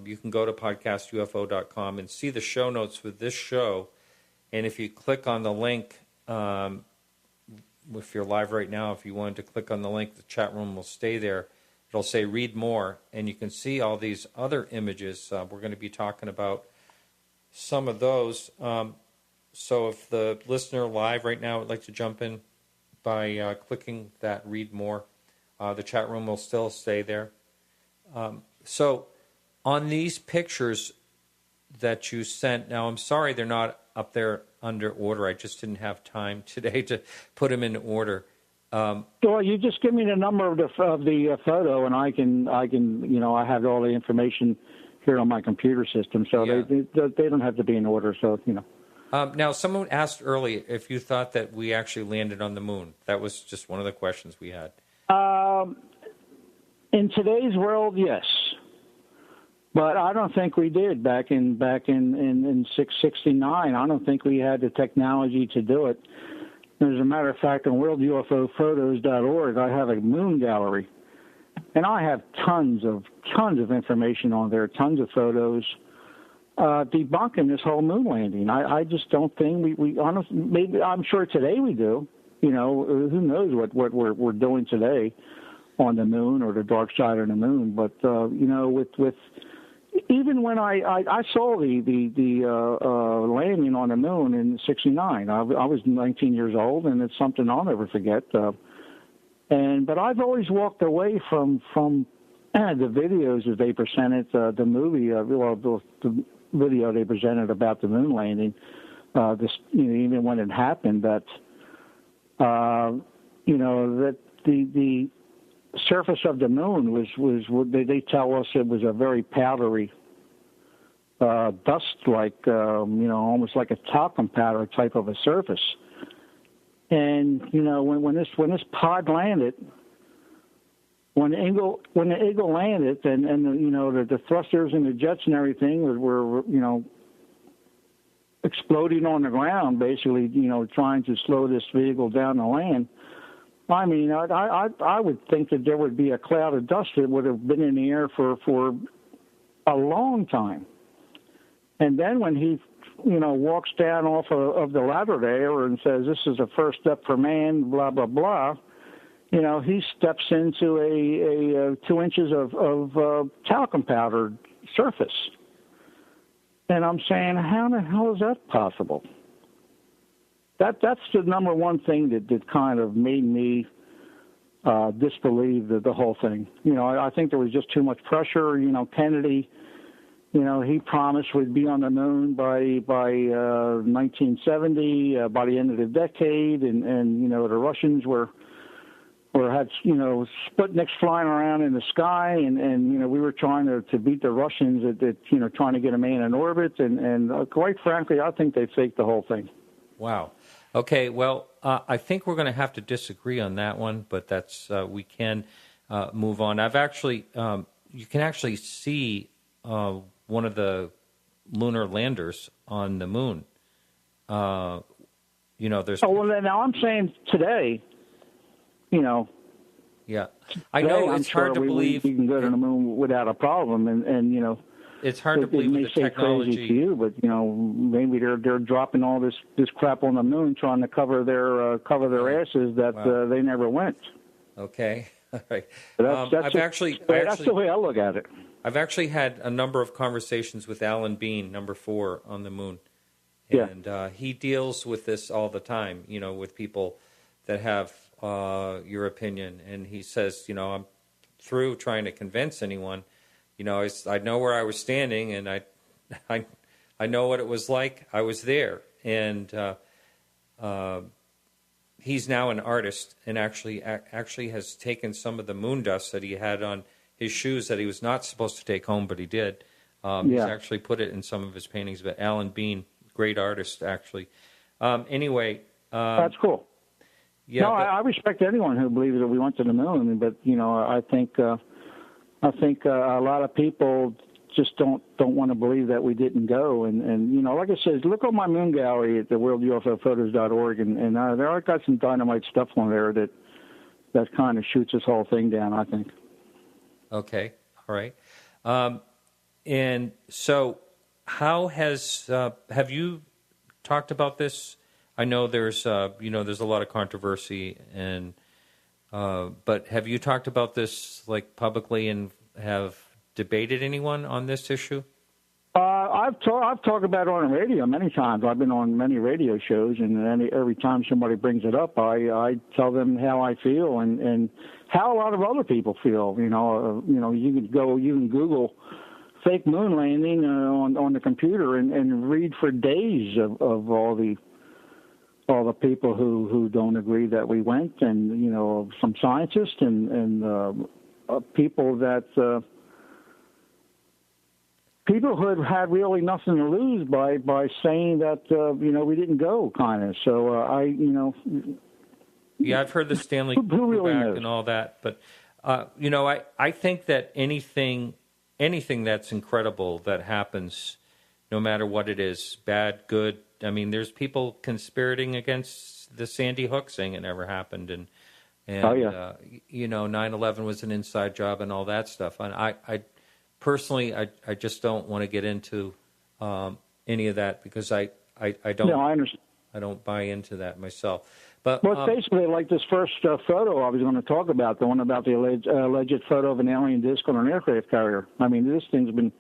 you can go to podcastufo.com and see the show notes for this show. And if you click on the link. If you're live right now, if you wanted to click on the link, the chat room will stay there. It'll say read more, and you can see all these other images. We're going to be talking about some of those. So if the listener live right now would like to jump in by clicking that read more, the chat room will still stay there. So on these pictures that you sent, now I'm sorry they're not up there under order. I just didn't have time today to put them in order.
Well, you just give me the number of the photo, and I can I have all the information here on my computer system, so they don't have to be in order. So
Now, someone asked earlier if you thought that we actually landed on the moon. That was just one of the questions we had.
In today's world, yes. But I don't think we did back in 669. I don't think we had the technology to do it. As a matter of fact, on worldufophotos.org, I have a moon gallery, and I have tons of information on there, tons of photos debunking this whole moon landing. I just don't think we honestly. Maybe I'm sure today we do. Who knows what we're doing today on the moon or the dark side of the moon? But with even when I saw the landing on the moon in '69, I was 19 years old, and it's something I'll never forget. But I've always walked away from the videos that they presented, the movie, the video they presented about the moon landing. Even when it happened, that that the surface of the moon was they tell us it was a very powdery dust, like almost like a talcum powder type of a surface. And when this pod landed, when the eagle landed, and the thrusters and the jets and everything were exploding on the ground, basically, trying to slow this vehicle down to land. I mean, I would think that there would be a cloud of dust that would have been in the air for a long time. And then when he, walks down off of the ladder there and says, "This is the first step for man," blah, blah, blah, he steps into a 2 inches of talcum powder surface. And I'm saying, how the hell is that possible? That's the number one thing that kind of made me disbelieve the whole thing. I think there was just too much pressure. Kennedy, he promised we'd be on the moon by 1970, by the end of the decade, and the Russians had Sputniks flying around in the sky, and we were trying to beat the Russians at trying to get a man in orbit, and quite frankly, I think they faked the whole thing.
Wow. Okay, well, I think we're going to have to disagree on that one, but that's we can move on. I've actually, you can actually see one of the lunar landers on the moon. There's.
Oh well, now I'm saying today.
Yeah, I know it's hard to believe
we can go to the moon without a problem, and
it's hard to believe with the technology.
Crazy to you, but maybe they're dropping all this crap on the moon, trying to cover their asses that they never went.
Okay, all right.
That's the way I look at it.
I've actually had a number of conversations with Alan Bean, number 4 on the moon, and he deals with this all the time. With people that have your opinion, and he says, I'm through trying to convince anyone. I know where I was standing, and I know what it was like. I was there, and he's now an artist, and actually has taken some of the moon dust that he had on his shoes that he was not supposed to take home, but he did. He's actually put it in some of his paintings. But Alan Bean, great artist, actually. Anyway,
that's cool.
Yeah,
no, I respect anyone who believes that we went to the moon, but I think a lot of people just don't want to believe that we didn't go. And like I said, look on my moon gallery at the worldufophotos.org, and there I got some dynamite stuff on there that kind of shoots this whole thing down, I think. Okay,
all right. And so, how have you talked about this? I know there's there's a lot of controversy, and but have you talked about this like publicly and have debated anyone on this issue?
I've talked about it on the radio many times. I've been on many radio shows, and every time somebody brings it up, I tell them how I feel and how a lot of other people feel. You can Google fake moon landing on the computer and read for days of all the people who don't agree that we went, and some scientists and people that. People who had really nothing to lose by saying that we didn't go, kind of. So
yeah, I've heard the Stanley Kubrick and all that, but I think that anything that's incredible that happens, no matter what it is, bad, good. I mean, there's people conspiring against the Sandy Hook saying it never happened, and 9/11 was an inside job and all that stuff. And I personally, I just don't want to get into any of that because I don't.
No, I understand.
I don't buy into that myself. But
it's basically like this first photo I was going to talk about, the one about the alleged photo of an alien disc on an aircraft carrier. I mean, this thing's been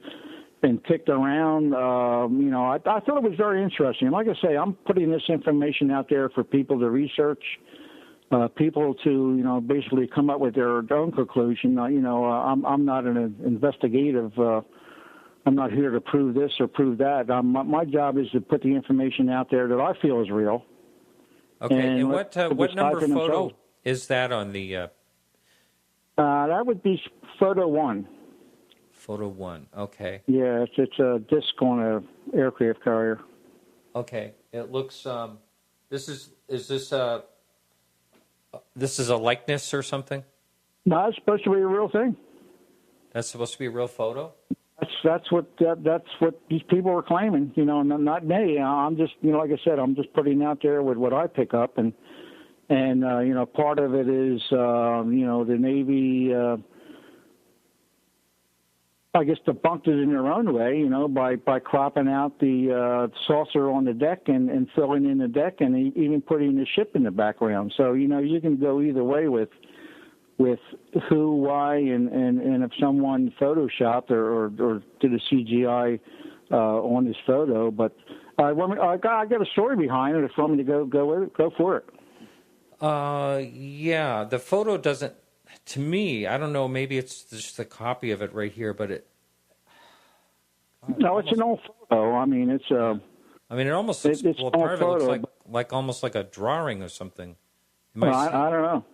kicked around. I thought it was very interesting. Like I say, I'm putting this information out there for people to research. People to basically come up with their own conclusion. I'm not an investigative. I'm not here to prove this or prove that. My job is to put the information out there that I feel is real.
Okay, and what number photo is that on the?
That would be photo 1.
Photo 1. Okay.
Yeah, it's a disc on an aircraft carrier.
Okay, it looks. Is this this is a likeness or something?
No, it's supposed to be a real thing.
That's supposed to be a real photo?
That's what these people are claiming. Not me. I'm just, like I said, I'm just putting out there with what I pick up, and part of it is, the Navy, I guess, debunked it in their own way, by cropping out the saucer on the deck and filling in the deck and even putting the ship in the background. So, you can go either way with who, why, and if someone photoshopped or did a CGI on this photo. But I got a story behind it. If you want me to go with it, go for it.
Yeah, the photo doesn't. To me, I don't know. Maybe it's just a copy of it right here, but it.
No, it's an old photo. I mean, it's a.
I mean, it almost looks. Well, part of it looks
photo,
like almost like a drawing or something.
Well, I don't know.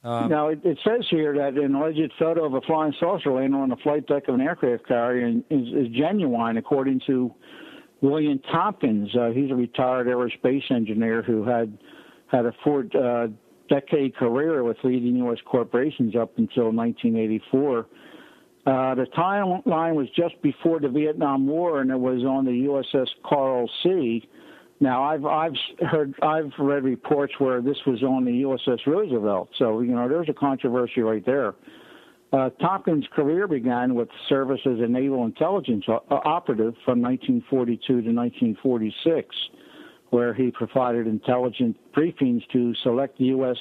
Now, it says here that an alleged photo of a flying saucer landing on the flight deck of an aircraft carrier is genuine, according to William Tompkins. He's a retired aerospace engineer who had a four-decade career with leading U.S. corporations up until 1984. The timeline was just before the Vietnam War, and it was on the USS Coral Sea. Now, I've read reports where this was on the USS Roosevelt, so there's a controversy right there. Tompkins' career began with service as a naval intelligence operative from 1942 to 1946, where he provided intelligence briefings to select U.S.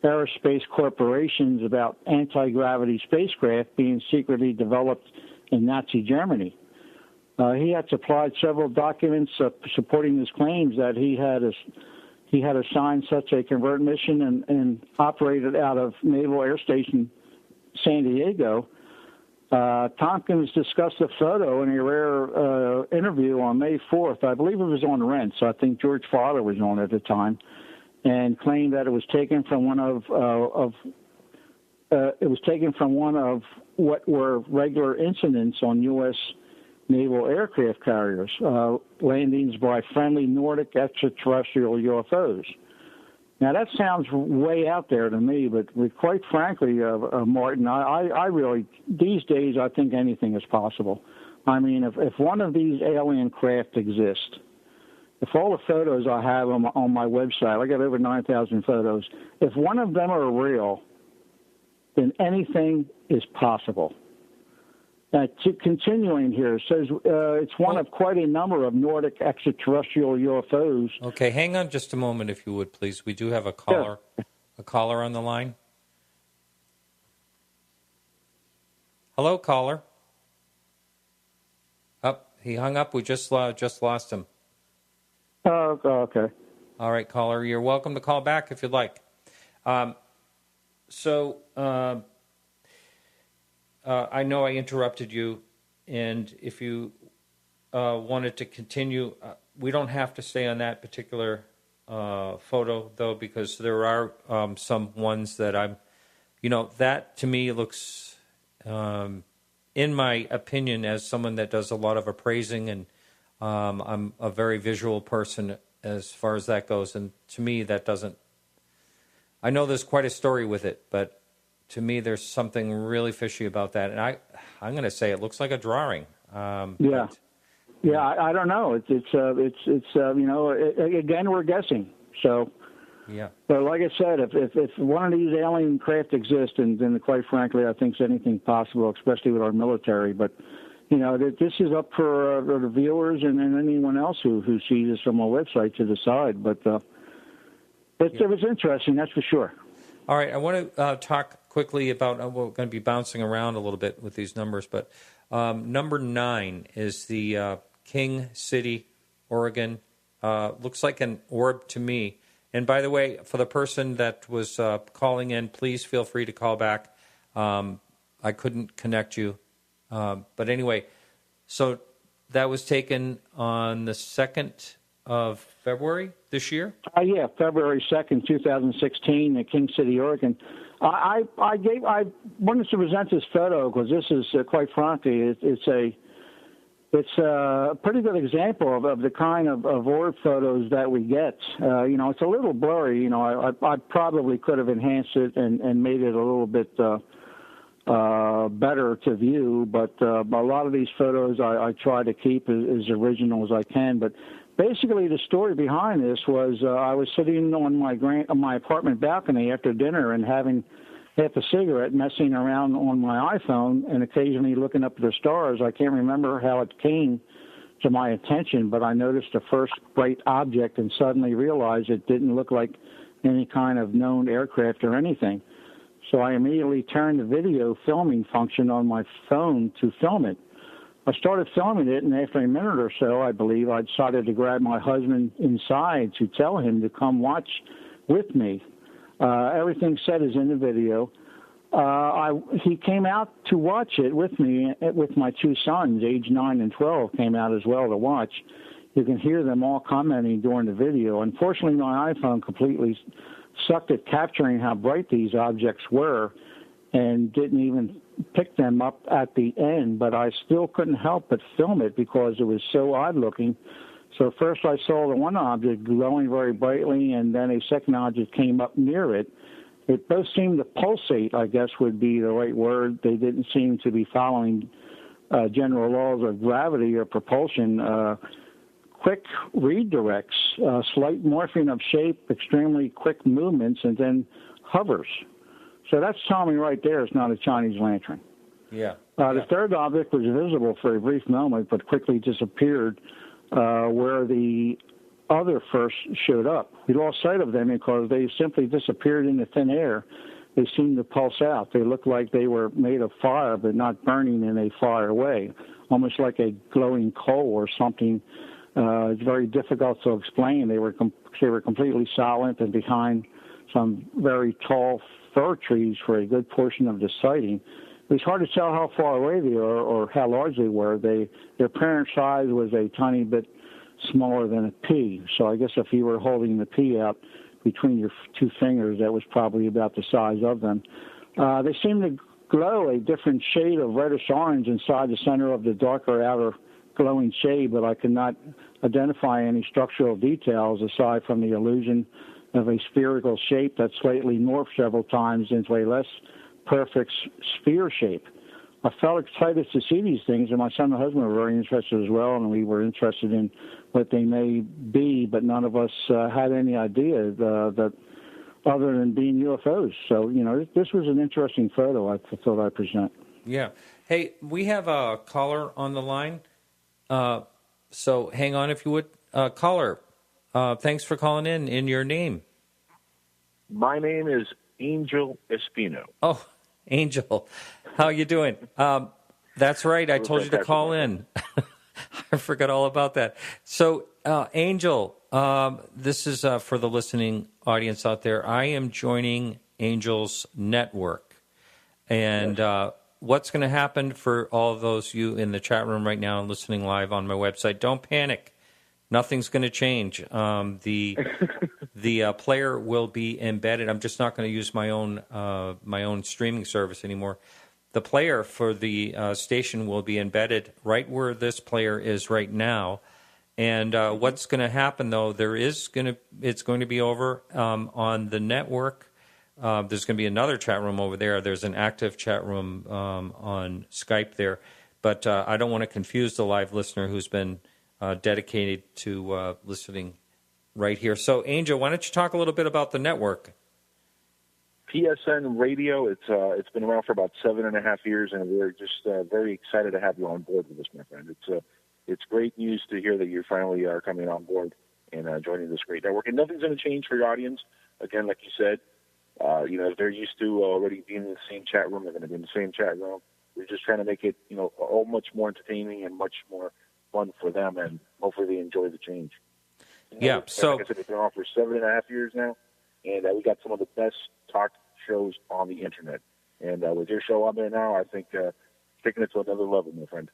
aerospace corporations about anti-gravity spacecraft being secretly developed in Nazi Germany. He had supplied several documents supporting his claims that he had assigned such a convert mission and operated out of Naval Air Station San Diego. Tompkins discussed the photo in a rare interview on May 4th. I believe it was on Rents. I think George Fowler was on at the time, and claimed that it was taken from one of what were regular incidents on U.S. naval aircraft carriers, landings by friendly Nordic extraterrestrial UFOs. Now, that sounds way out there to me, but quite frankly, Martin, I really, these days, I think anything is possible. I mean, if one of these alien craft exist, if all the photos I have on my website, I got over 9,000 photos, if one of them are real, then anything is possible. Continuing here, it says it's one of quite a number of Nordic extraterrestrial UFOs.
Okay, hang on just a moment, if you would, please. We do have a caller, a caller on the line. Hello, caller. Oh, he hung up. We just lost him.
Oh, okay.
All right, caller, you're welcome to call back if you'd like. I know I interrupted you, and if you wanted to continue, we don't have to stay on that particular photo, though, because there are some ones that that to me looks, in my opinion, as someone that does a lot of appraising, and I'm a very visual person as far as that goes, and to me that doesn't, I know there's quite a story with it, but to me, there's something really fishy about that, and I'm going to say it looks like a drawing. I don't know. It's again, we're guessing. So, yeah. But like I said, if one of these alien craft exists, then quite frankly, I think it's anything possible, especially with our military. But this is up for the viewers and anyone else who sees this on my website to decide. But it was interesting, that's for sure. All right, I want to talk quickly about, we're going to be bouncing around a little bit with these numbers, but number 9 is the King City, Oregon. Looks like an orb to me. And by the way, for the person that was calling in, please feel free to call back. I couldn't connect you. But anyway, so that was taken on the 2nd of February this year?
Yeah, February 2nd, 2016, in King City, Oregon. I wanted to present this photo because this is, quite frankly, it's it's a pretty good example of the kind of orb photos that we get. It's a little blurry. I probably could have enhanced it and made it a little bit better to view, but a lot of these photos I try to keep as original as I can. But basically, the story behind this was I was sitting on my apartment balcony after dinner and having half a cigarette, messing around on my iPhone and occasionally looking up at the stars. I can't remember how it came to my attention, but I noticed the first bright object and suddenly realized it didn't look like any kind of known aircraft or anything. So I immediately turned the video filming function on my phone to film it. I started filming it, and after a minute or so, I believe, I decided to grab my husband inside to tell him to come watch with me. Everything said is in the video. He came out to watch it with me, with my two sons, age 9 and 12, came out as well to watch. You can hear them all commenting during the video. Unfortunately, my iPhone completely sucked at capturing how bright these objects were and didn't even pick them up at the end, but I still couldn't help but film it because it was so odd-looking. So first I saw the one object glowing very brightly, and then a second object came up near it. It both seemed to pulsate, I guess would be the right word. They didn't seem to be following general laws of gravity or propulsion. Quick redirects, slight morphing of shape, extremely quick movements, and then hovers. So that's telling me right there it's not a Chinese lantern.
Yeah.
The third object was visible for a brief moment, but quickly disappeared where the other first showed up. We lost sight of them because they simply disappeared into thin air. They seemed to pulse out. They looked like they were made of fire, but not burning in a fire way, almost like a glowing coal or something. It's very difficult to explain. They were completely silent and behind some very tall fir trees for a good portion of the sighting. It was hard to tell how far away they were or how large they were. Their apparent size was a tiny bit smaller than a pea. So I guess if you were holding the pea out between your two fingers, that was probably about the size of them. They seemed to glow a different shade of reddish orange inside the center of the darker outer glowing shade, but I could not identify any structural details aside from the illusion of a spherical shape that slightly morphed several times into a less perfect sphere shape. I felt excited to see these things, and my son and husband were very interested as well, and we were interested in what they may be, but none of us had any idea that other than being UFOs. So, this was an interesting photo I thought I'd present.
Yeah. Hey, we have a caller on the line, so hang on if you would. Caller, thanks for calling in your name.
My name is Angel Espino.
Oh, Angel. How you doing? That's right. I told you to call in. I forgot all about that. So, Angel, this is for the listening audience out there. I am joining Angel's network. And what's going to happen for all of those you in the chat room right now and listening live on my website, don't panic. Nothing's going to change. The player will be embedded. I'm just not going to use my own streaming service anymore. The player for the station will be embedded right where this player is right now. And what's going to happen though? It's going to be over on the network. There's going to be another chat room over there. There's an active chat room on Skype there, but I don't want to confuse the live listener who's been dedicated to listening right here. So, Angel, why don't you talk a little bit about the network?
PSN Radio, it's been around for about 7.5 years, and we're just very excited to have you on board with us, my friend. It's great news to hear that you finally are coming on board and joining this great network. And nothing's going to change for your audience. Again, like you said, if they're used to already being in the same chat room, they're going to be in the same chat room. We're just trying to make it, all much more entertaining and much more fun for them, and hopefully they enjoy the change.
Yeah, so
like I said, it's been on for 7.5 years now, and we got some of the best talk shows on the internet. And with your show on there now, I think taking it to another level, my friend.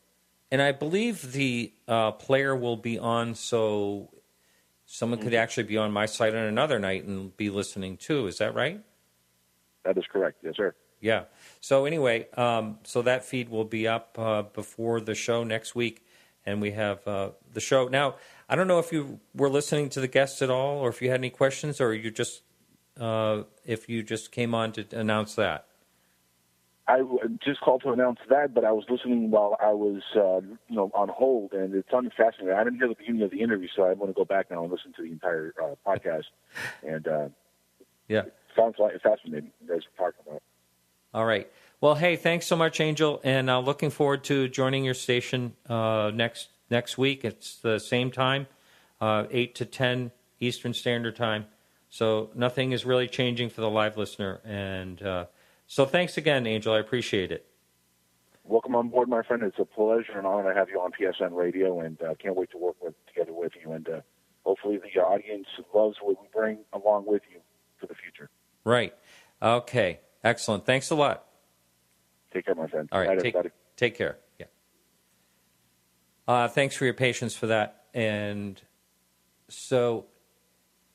And I believe the player will be on, so someone could actually be on my site on another night and be listening too. Is that right?
That is correct. Yes, sir.
Yeah. So anyway, so that feed will be up before the show next week. and we have the show. Now, I don't know if you were listening to the guests at all, or if you had any questions, or you just if you just came on to announce that.
I just called to announce that, but I was listening while I was, on hold, and it sounded fascinating. I didn't hear the beginning of the interview, so I want to go back now and listen to the entire podcast. And it sounds like it's fascinating. You guys are talking about.
All right. Well, hey, thanks so much, Angel, and looking forward to joining your station next week. It's the same time, 8 to 10 Eastern Standard Time. So nothing is really changing for the live listener, and so thanks again, Angel. I appreciate it.
Welcome on board, my friend. It's a pleasure and honor to have you on PSN Radio, and can't wait to work together with you. And hopefully the audience loves what we bring along with you for the future.
Right. Okay. Excellent. Thanks a lot.
Take care, my friend.
All right.
Night, everybody.
Take care. Yeah. Thanks for your patience for that. And so,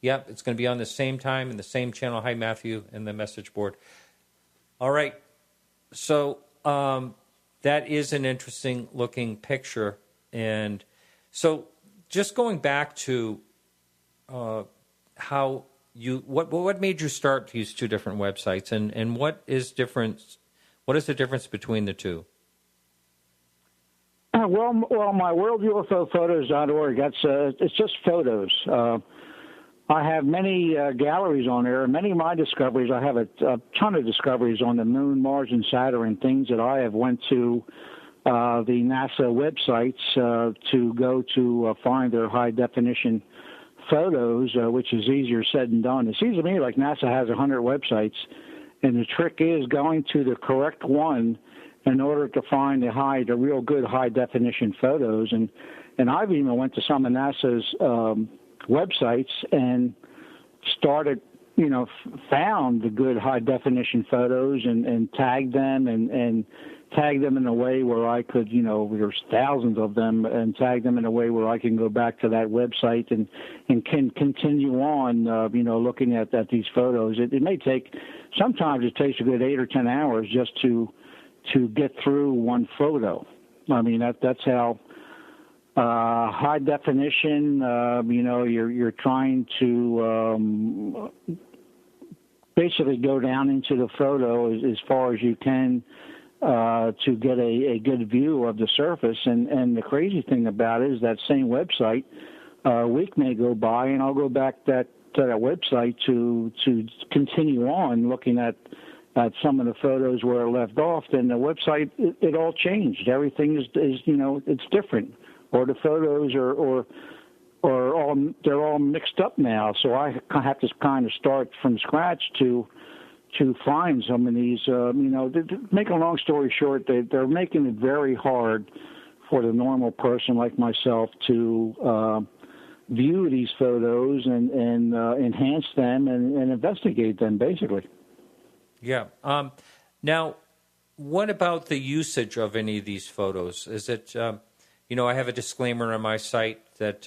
it's going to be on the same time and the same channel. Hi, Matthew, and the message board. All right. So that is an interesting looking picture. And so just going back to how what made you start these two different websites, and what is the difference between the two?
Well, my worldufophotos.org, it's just photos. I have many galleries on there. Many of my discoveries, I have a ton of discoveries on the Moon, Mars, and Saturn, things that I have went to the NASA websites to go to find their high-definition photos, which is easier said than done. It seems to me like NASA has 100 websites, and the trick is going to the correct one in order to find the real good high-definition photos. And I've even went to some of NASA's websites and started, found the good high-definition photos and tagged them and tagged them in a way where I could, there's thousands of them, and tag them in a way where I can go back to that website and can continue on, looking at these photos. It may take, sometimes it takes a good 8 or 10 hours just to get through one photo. I mean, that's how high definition, you're trying to basically go down into the photo as far as you can to get a good view of the surface. And the crazy thing about it is that same website, a week may go by, and I'll go back to that website to continue on looking at some of the photos where I left off. Then the website, it all changed. Everything is it's different. Or the photos are they're all mixed up now. So I have to kind of start from scratch to find some of these. To make a long story short, they're making it very hard for the normal person like myself to view these photos and enhance them and investigate them, basically.
Yeah. Now, what about the usage of any of these photos? Is it I have a disclaimer on my site that,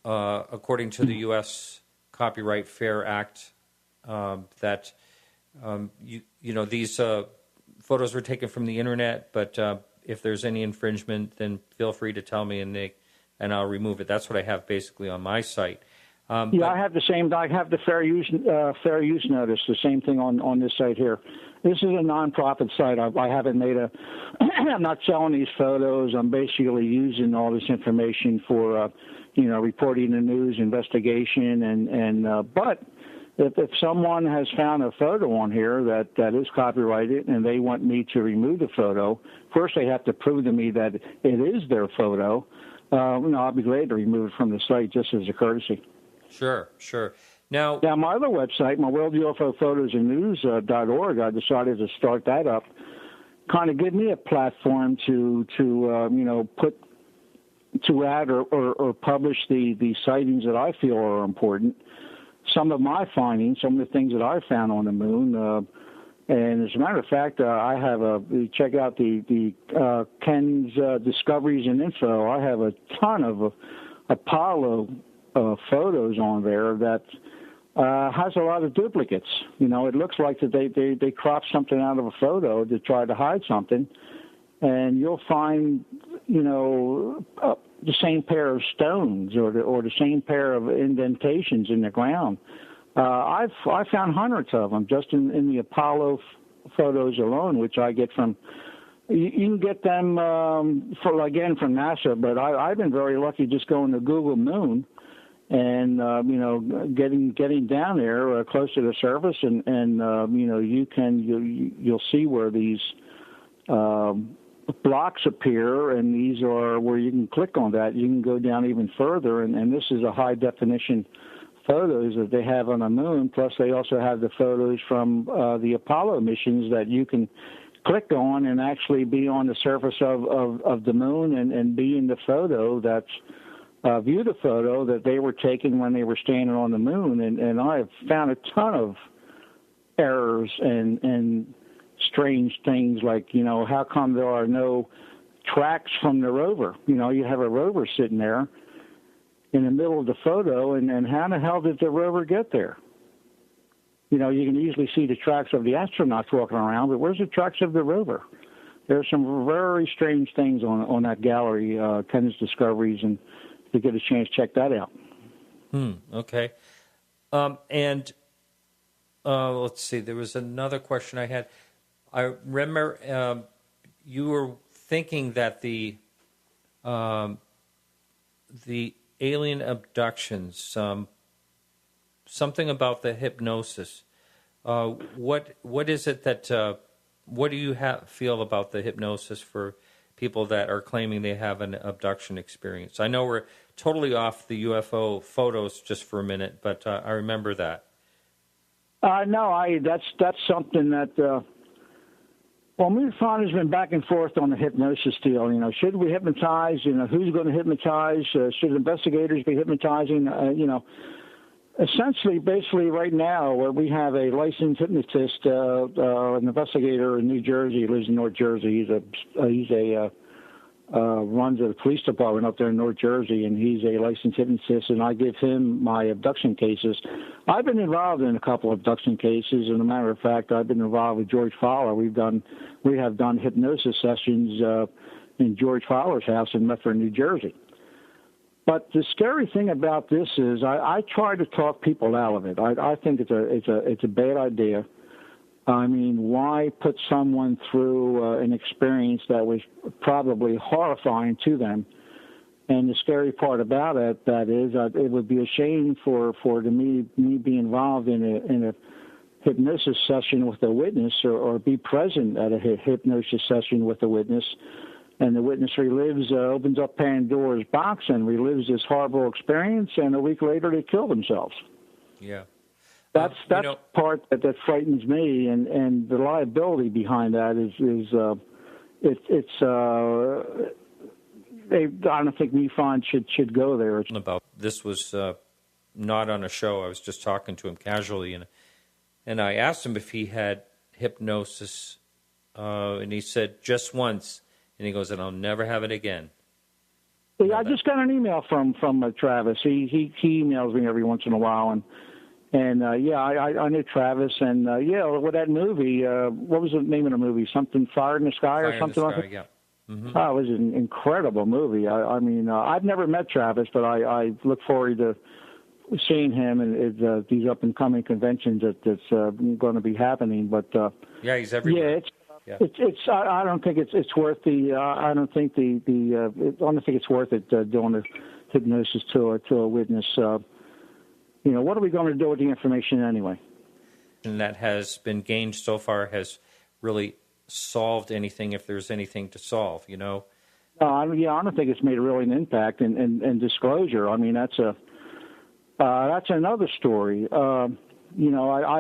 according to the U.S. Copyright Fair Act, that, these photos were taken from the Internet, but if there's any infringement, then feel free to tell me, and I'll remove it. That's what I have basically on my site.
I have the same. I have the fair use notice. The same thing on this site here. This is a nonprofit site. I haven't made I'm not selling these photos. I'm basically using all this information for, reporting the news, investigation, but if someone has found a photo on here that is copyrighted and they want me to remove the photo, first they have to prove to me that it is their photo. I'll be glad to remove it from the site just as a courtesy.
Sure. Now
my other website, my worldufophotosannews.org, I decided to start that up. Kind of give me a platform to put to add or publish the sightings that I feel are important. Some of my findings, some of the things that I found on the moon. And as a matter of fact, I have check out the Ken's Discoveries and Info. I have a ton of Apollo photos on there that has a lot of duplicates. It looks like that they cropped something out of a photo to try to hide something, and you'll find the same pair of stones or the same pair of indentations in the ground. I found hundreds of them just in the Apollo photos alone, which I get from. You can get them from NASA, but I've been very lucky just going to Google Moon and getting down there close to the surface, and you'll see where these blocks appear, and these are where you can click on that. You can go down even further, and this is a high definition photos that they have on the moon. Plus, they also have the photos from the Apollo missions that you can click on and actually be on the surface of the moon and be in the photo that's view the photo that they were taking when they were standing on the moon. And I have found a ton of errors and strange things like, how come there are no tracks from the rover? You have a rover sitting there in the middle of the photo, and how the hell did the rover get there? You can easily see the tracks of the astronauts walking around, but where's the tracks of the rover? There's some very strange things on that gallery, Ken's Discoveries, and if you get a chance, check that out.
Okay. Let's see, there was another question I had. I remember you were thinking that the alien abductions, something about the hypnosis. What is it that? What do you feel about the hypnosis for people that are claiming they have an abduction experience? I know we're totally off the UFO photos just for a minute, but I remember that.
No, that's something that. MUFON has been back and forth on the hypnosis deal. Should we hypnotize? Who's going to hypnotize? Should investigators be hypnotizing? Essentially, basically, right now, we have a licensed hypnotist, an investigator in New Jersey. He lives in North Jersey. He runs a police department up there in North Jersey, and he's a licensed hypnotist. And I give him my abduction cases. I've been involved in a couple of abduction cases. As a matter of fact, I've been involved with George Fowler. We have done hypnosis sessions in George Fowler's house in Medford, New Jersey. But the scary thing about this is I try to talk people out of it. I think it's a bad idea. I mean, why put someone through an experience that was probably horrifying to them? And the scary part about it, that is, it would be a shame for me be involved in a hypnosis session with a witness or be present at a hypnosis session with a witness, and the witness opens up Pandora's box and relives this horrible experience, and a week later they kill themselves.
Yeah.
That's part that frightens me, and the liability behind that I don't think MUFON should go there.
This was not on a show. I was just talking to him casually, and I asked him if he had hypnosis, and he said just once, and he goes, and I'll never have it again.
Yeah, I just got an email from Travis. He emails me every once in a while, and I knew Travis, and with that movie, what was the name of the movie? Something Fire in the Sky or something like that?
Yeah. Mm-hmm.
Oh, it was an incredible movie. I mean, I've never met Travis, but I look forward to seeing him at these up and coming conventions that's going to be happening. But
he's everywhere.
It's. I don't think it's worth the. I don't think it's worth it doing the hypnosis to a witness. What are we going to do with the information anyway?
And that has been gained so far has really solved anything, if there's anything to solve, No,
I don't think it's made really an impact in disclosure. I mean, that's another story. I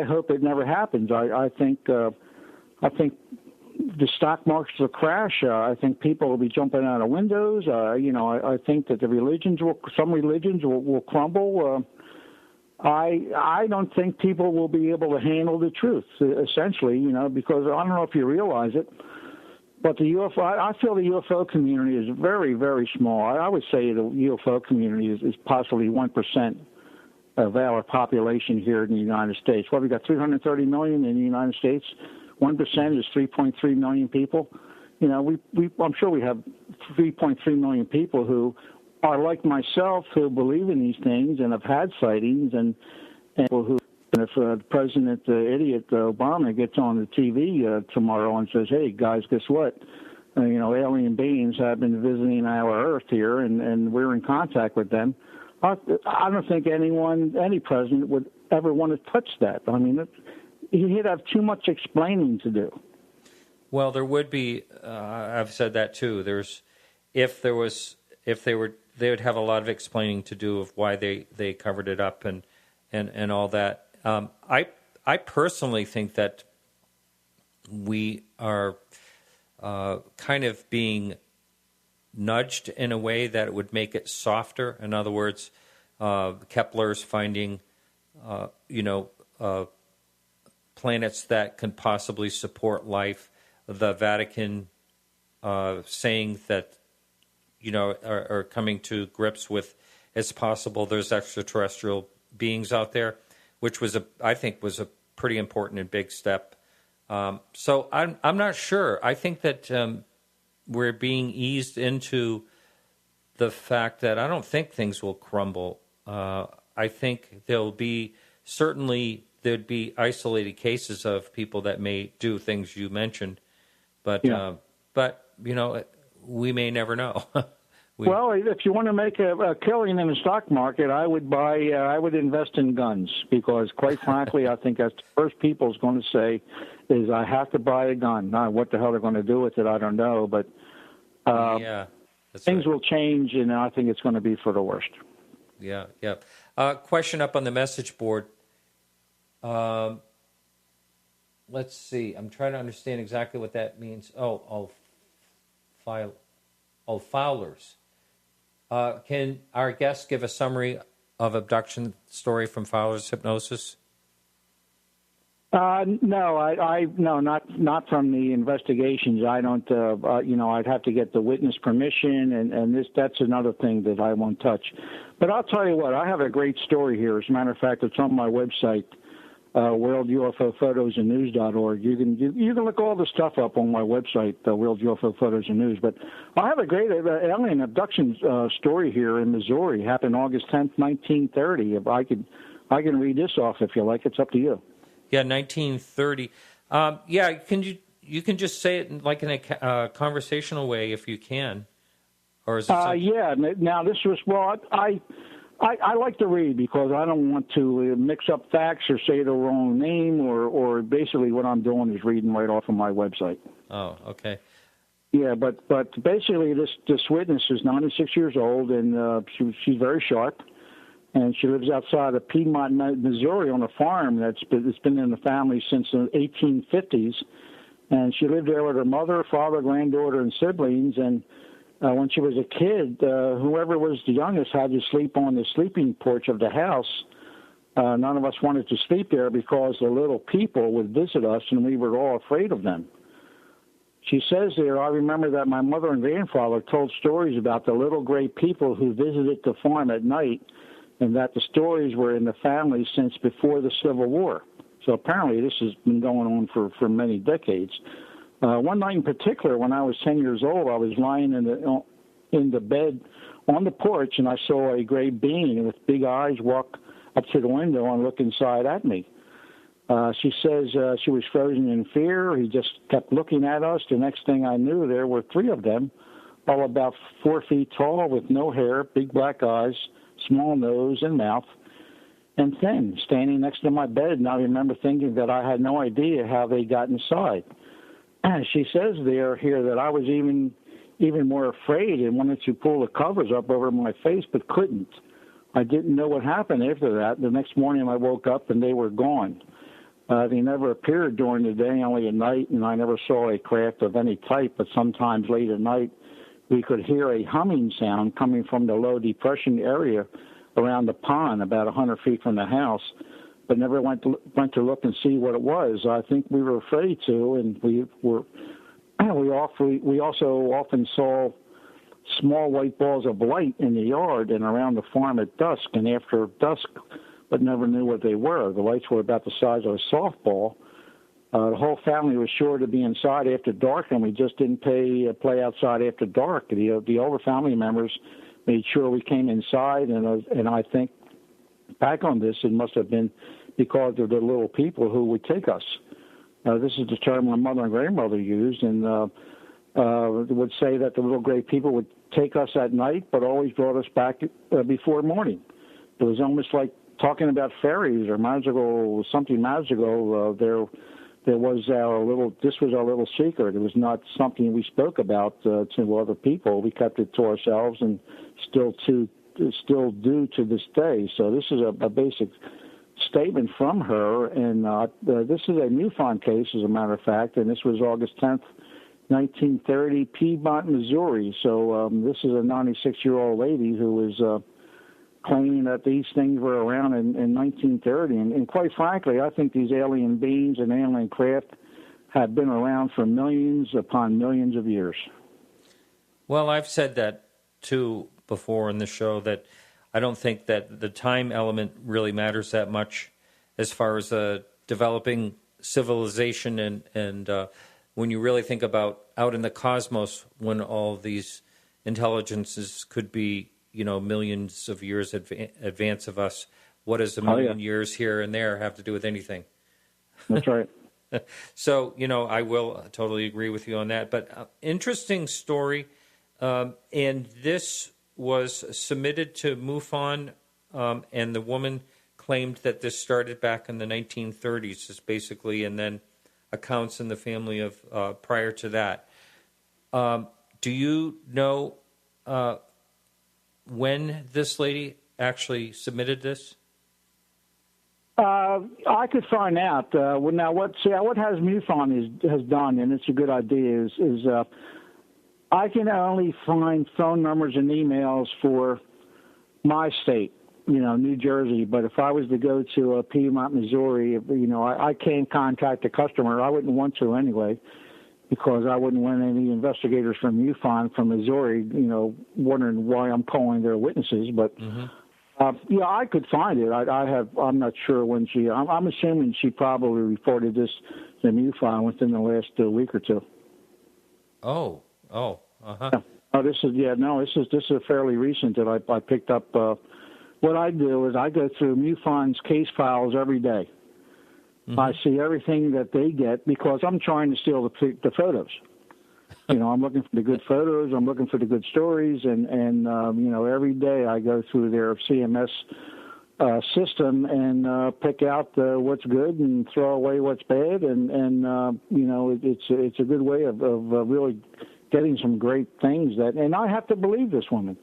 hope it never happens. I think the stock markets will crash. I think people will be jumping out of windows. I think that some religions will crumble. I don't think people will be able to handle the truth, essentially, because I don't know if you realize it, but I feel the UFO community is very, very small. I would say the UFO community is possibly 1% of our population here in the United States. Well, we've got 330 million in the United States. 1% is 3.3 million people. I'm sure we have 3.3 million people who are like myself, who believe in these things and have had sightings, and people who, if President idiot Obama gets on the TV tomorrow and says, "Hey guys, guess what? Alien beings have been visiting our Earth here, and we're in contact with them." I don't think any president would ever want to touch that. I mean, he'd have too much explaining to do.
Well, there would be. I've said that too. They would have a lot of explaining to do of why they covered it up and all that. I personally think that we are kind of being nudged in a way that would make it softer. In other words, Kepler's finding, planets that can possibly support life. The Vatican saying that, are coming to grips with it's possible there's extraterrestrial beings out there, which I think was a pretty important and big step. So I'm not sure. I think that we're being eased into the fact that I don't think things will crumble. I think there'd be isolated cases of people that may do things you mentioned, but we may never know.
Well, if you want to make a killing in the stock market, I would invest in guns, because quite frankly, I think that's the first people's going to say is I have to buy a gun. Now, what the hell they're going to do with it, I don't know, but things will change, and I think it's going to be for the worst.
Yeah. Question up on the message board. Let's see. I'm trying to understand exactly what that means. Fowlers. Can our guest give a summary of abduction story from Fowler's hypnosis?
No, not from the investigations. I don't. I'd have to get the witness permission, and that's another thing that I won't touch. But I'll tell you what, I have a great story here. As a matter of fact, it's on my website, worldufophotosannews.org. You can look all the stuff up on my website, World UFO Photos and News. But I have a great alien abduction story here in Missouri. It happened August 10th, 1930. If I can read this off if you like. It's up to you.
Yeah, 1930. You can just say it in a conversational way if you can, or is it?
Yeah. Now this was I like to read because I don't want to mix up facts or say the wrong name, or basically what I'm doing is reading right off of my website.
Oh, okay.
Yeah, but basically this witness is 96 years old, and she's very sharp. And she lives outside of Piedmont, Missouri, on a farm that's been in the family since the 1850s. And she lived there with her mother, father, granddaughter, and siblings. And when she was a kid, whoever was the youngest had to sleep on the sleeping porch of the house. None of us wanted to sleep there because the little people would visit us, and we were all afraid of them. She says there, I remember that my mother and grandfather told stories about the little gray people who visited the farm at night, and that the stories were in the family since before the Civil War. So apparently this has been going on for many decades. One night in particular, when I was 10 years old, I was lying in the bed on the porch, and I saw a gray being with big eyes walk up to the window and look inside at me. She says she was frozen in fear. He just kept looking at us. The next thing I knew, there were three of them, all about 4 feet tall with no hair, big black eyes, small nose and mouth, and thin, standing next to my bed. And I remember thinking that I had no idea how they got inside. She says here that I was even more afraid and wanted to pull the covers up over my face, but couldn't. I didn't know what happened after that. The next morning I woke up and they were gone. They never appeared during the day, only at night, and I never saw a craft of any type, but sometimes late at night we could hear a humming sound coming from the low depression area around the pond about 100 feet from the house, but never went to look and see what it was. I think we were afraid to, and we also often saw small white balls of light in the yard and around the farm at dusk and after dusk, but never knew what they were. The lights were about the size of a softball, The whole family was sure to be inside after dark, and we just didn't play outside after dark. The older family members made sure we came inside, and I think back on this, it must have been because of the little people who would take us. This is the term my mother and grandmother used, and would say that the little gray people would take us at night, but always brought us back before morning. It was almost like talking about fairies or something magical. There was this was our little secret. It was not something we spoke about to other people. We kept it to ourselves, and still do to this day. So this is a basic statement from her, and this is a MUFON case, as a matter of fact, and this was August 10th, 1930, Piedmont, Missouri. So this is a 96-year-old lady who was claiming that these things were around in 1930. And quite frankly, I think these alien beings and alien craft have been around for millions upon millions of years.
Well, I've said that, too, before in the show, that I don't think that the time element really matters that much as far as developing civilization and when you really think about out in the cosmos, when all these intelligences could be, millions of years advance of us, what does a million years here and there have to do with anything?
That's right.
So, I will totally agree with you on that. But interesting story, and this was submitted to MUFON, and the woman claimed that this started back in the 1930s, just basically, and then accounts in the family of prior to that. Do you know when this lady actually submitted this?
I could find out. Now, what has MUFON has done, and it's a good idea, is I can only find phone numbers and emails for my state, New Jersey. But if I was to go to Piedmont, Missouri, I can't contact a customer. I wouldn't want to anyway, because I wouldn't want any investigators from MUFON from Missouri, wondering why I'm calling their witnesses. But I could find it. I'm not sure when I'm assuming she probably reported this to MUFON within the last week or two.
Oh.
Yeah. Oh, this is fairly recent that I picked up. What I do is I go through MUFON's case files every day. Mm-hmm. I see everything that they get because I'm trying to steal the photos. I'm looking for the good photos. I'm looking for the good stories, and every day I go through their CMS system and pick out what's good and throw away what's bad, and it's a good way of really getting some great things and I have to believe this woman.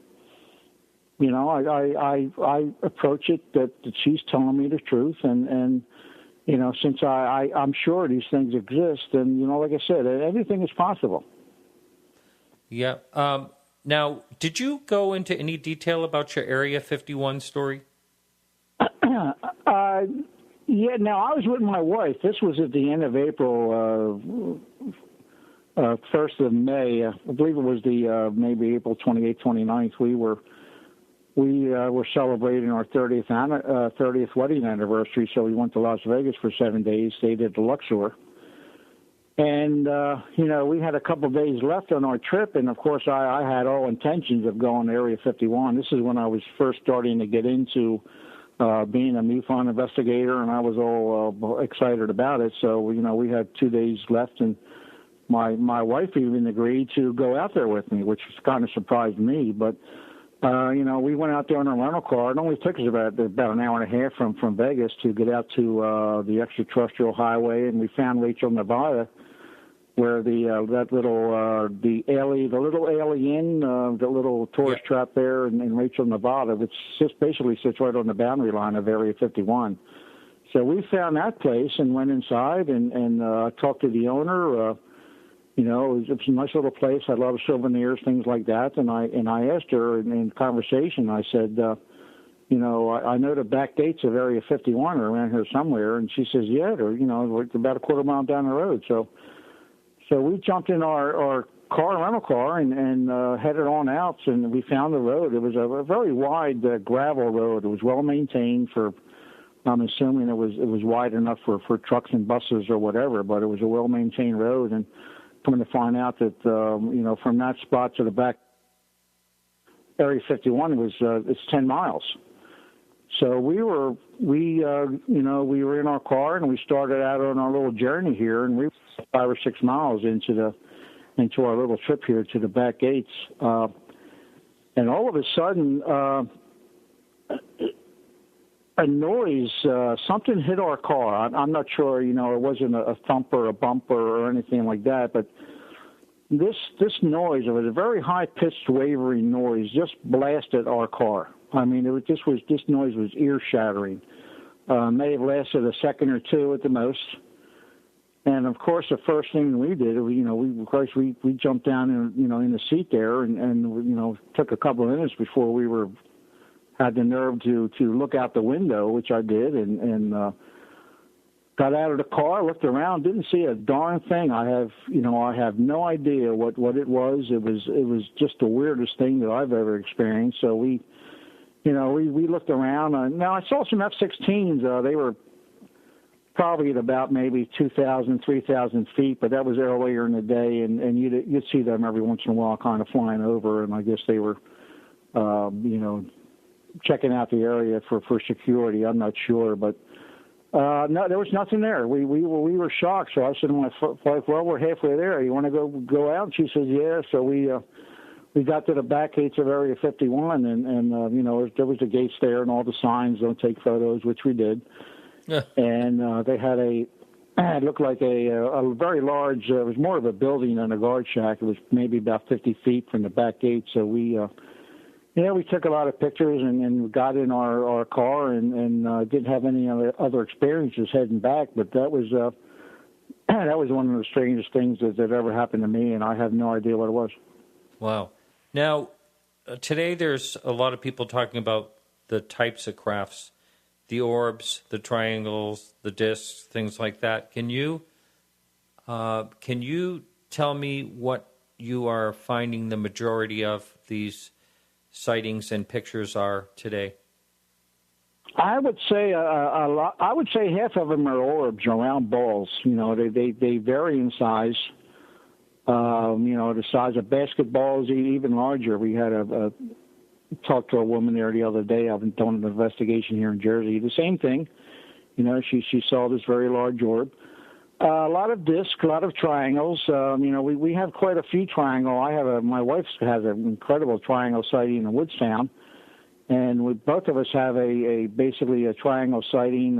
I approach it that she's telling me the truth, and since I'm sure these things exist, and like I said, everything is possible.
Yeah. Now, did you go into any detail about your Area 51 story?
Yeah. Now, I was with my wife. This was at the end of April. 1st of May, I believe it was maybe April 28th, 29th. We were celebrating our 30th wedding anniversary, so we went to Las Vegas for 7 days, stayed at the Luxor. And, we had a couple of days left on our trip, and, of course, I had all intentions of going to Area 51. This is when I was first starting to get into being a MUFON investigator, and I was all excited about it. So, we had 2 days left, and my wife even agreed to go out there with me, which kind of surprised me. But, we went out there in a rental car. It only took us about an hour and a half from Vegas to get out to the extraterrestrial highway, and we found Rachel, Nevada, where the little tourist trap there in Rachel, Nevada, which basically sits right on the boundary line of Area 51. So we found that place and went inside and talked to the owner. It was a nice little place, had a lot of souvenirs, things like that. And I asked her in conversation, I said, I know the back dates of Area 51 are around here somewhere. And she says, yeah, we're about a quarter mile down the road. So we jumped in our rental car and headed on out, and we found the road. It was a very wide gravel road. It was well maintained for I'm assuming it was wide enough for trucks and buses or whatever, but it was a well-maintained road. And coming to find out that, from that spot to the back, Area 51 it's 10 miles. So we were in our car and we started out on our little journey here, and we were 5 or 6 miles into our little trip here to the back gates. And all of a sudden, a noise, something hit our car. I'm not sure, it wasn't a thump or a bumper or anything like that, but this noise, it was a very high-pitched, wavering noise, just blasted our car. I mean, this noise was ear-shattering. May have lasted a second or two at the most. And of course, the first thing we did, we jumped down in the seat there and took a couple of minutes before we had the nerve to look out the window, which I did, and got out of the car, looked around, didn't see a darn thing. I have no idea what it was. It was just the weirdest thing that I've ever experienced. So we looked around. Now I saw some F-16s. They were probably at about maybe 2,000, 3,000 feet, but that was earlier in the day, and you'd see them every once in a while kind of flying over, and I guess they were, checking out the area for security. I'm not sure, but no, there was nothing there. We were shocked, so I said to my wife, well, we're halfway there. You want to go out? And she says, yeah. So we got to the back gates of Area 51, and there was the gates there and all the signs, don't take photos, which we did. Yeah. And they had it looked like a very large, it was more of a building than a guard shack. It was maybe about 50 feet from the back gate. So we took a lot of pictures and got in our car and didn't have any other experiences heading back. But that was one of the strangest things that ever happened to me, and I have no idea what it was.
Wow. Now, today there's a lot of people talking about the types of crafts. The orbs, the triangles, the discs, things like that. Can you tell me what you are finding the majority of these sightings and pictures are today?
I would say a lot. I would say half of them are orbs, round balls. They vary in size. The size of basketballs, even larger. We had talked to a woman there the other day. I've been doing an investigation here in Jersey. The same thing. She saw this very large orb. A lot of discs, a lot of triangles. We have quite a few triangle. My wife has an incredible triangle sighting in Woodstown, and both of us have basically a triangle sighting.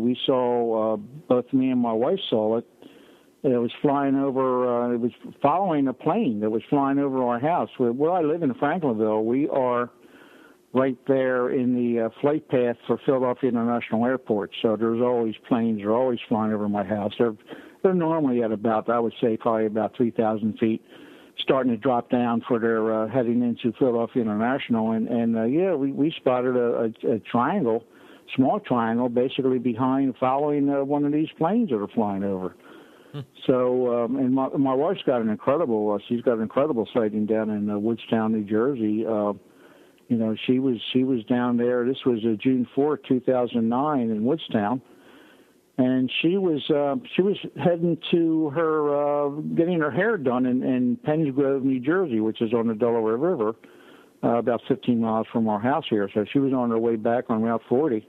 We saw, both me and my wife saw it. It was flying over. It was following a plane that was flying over our house. Where I live in Franklinville, we are right there in the flight path for Philadelphia International Airport. So there's always planes are always flying over my house. They're normally at about, I would say, probably about 3,000 feet, starting to drop down for their heading into Philadelphia International. We spotted a triangle, small triangle, basically following one of these planes that are flying over. So, and my wife's got an incredible. She's got an incredible sighting down in Woodstown, New Jersey. She was down there. This was June 4th, 2009, in Woodstown, and she was heading to her getting her hair done in Penns Grove, New Jersey, which is on the Delaware River, about 15 miles from our house here. So she was on her way back on Route 40.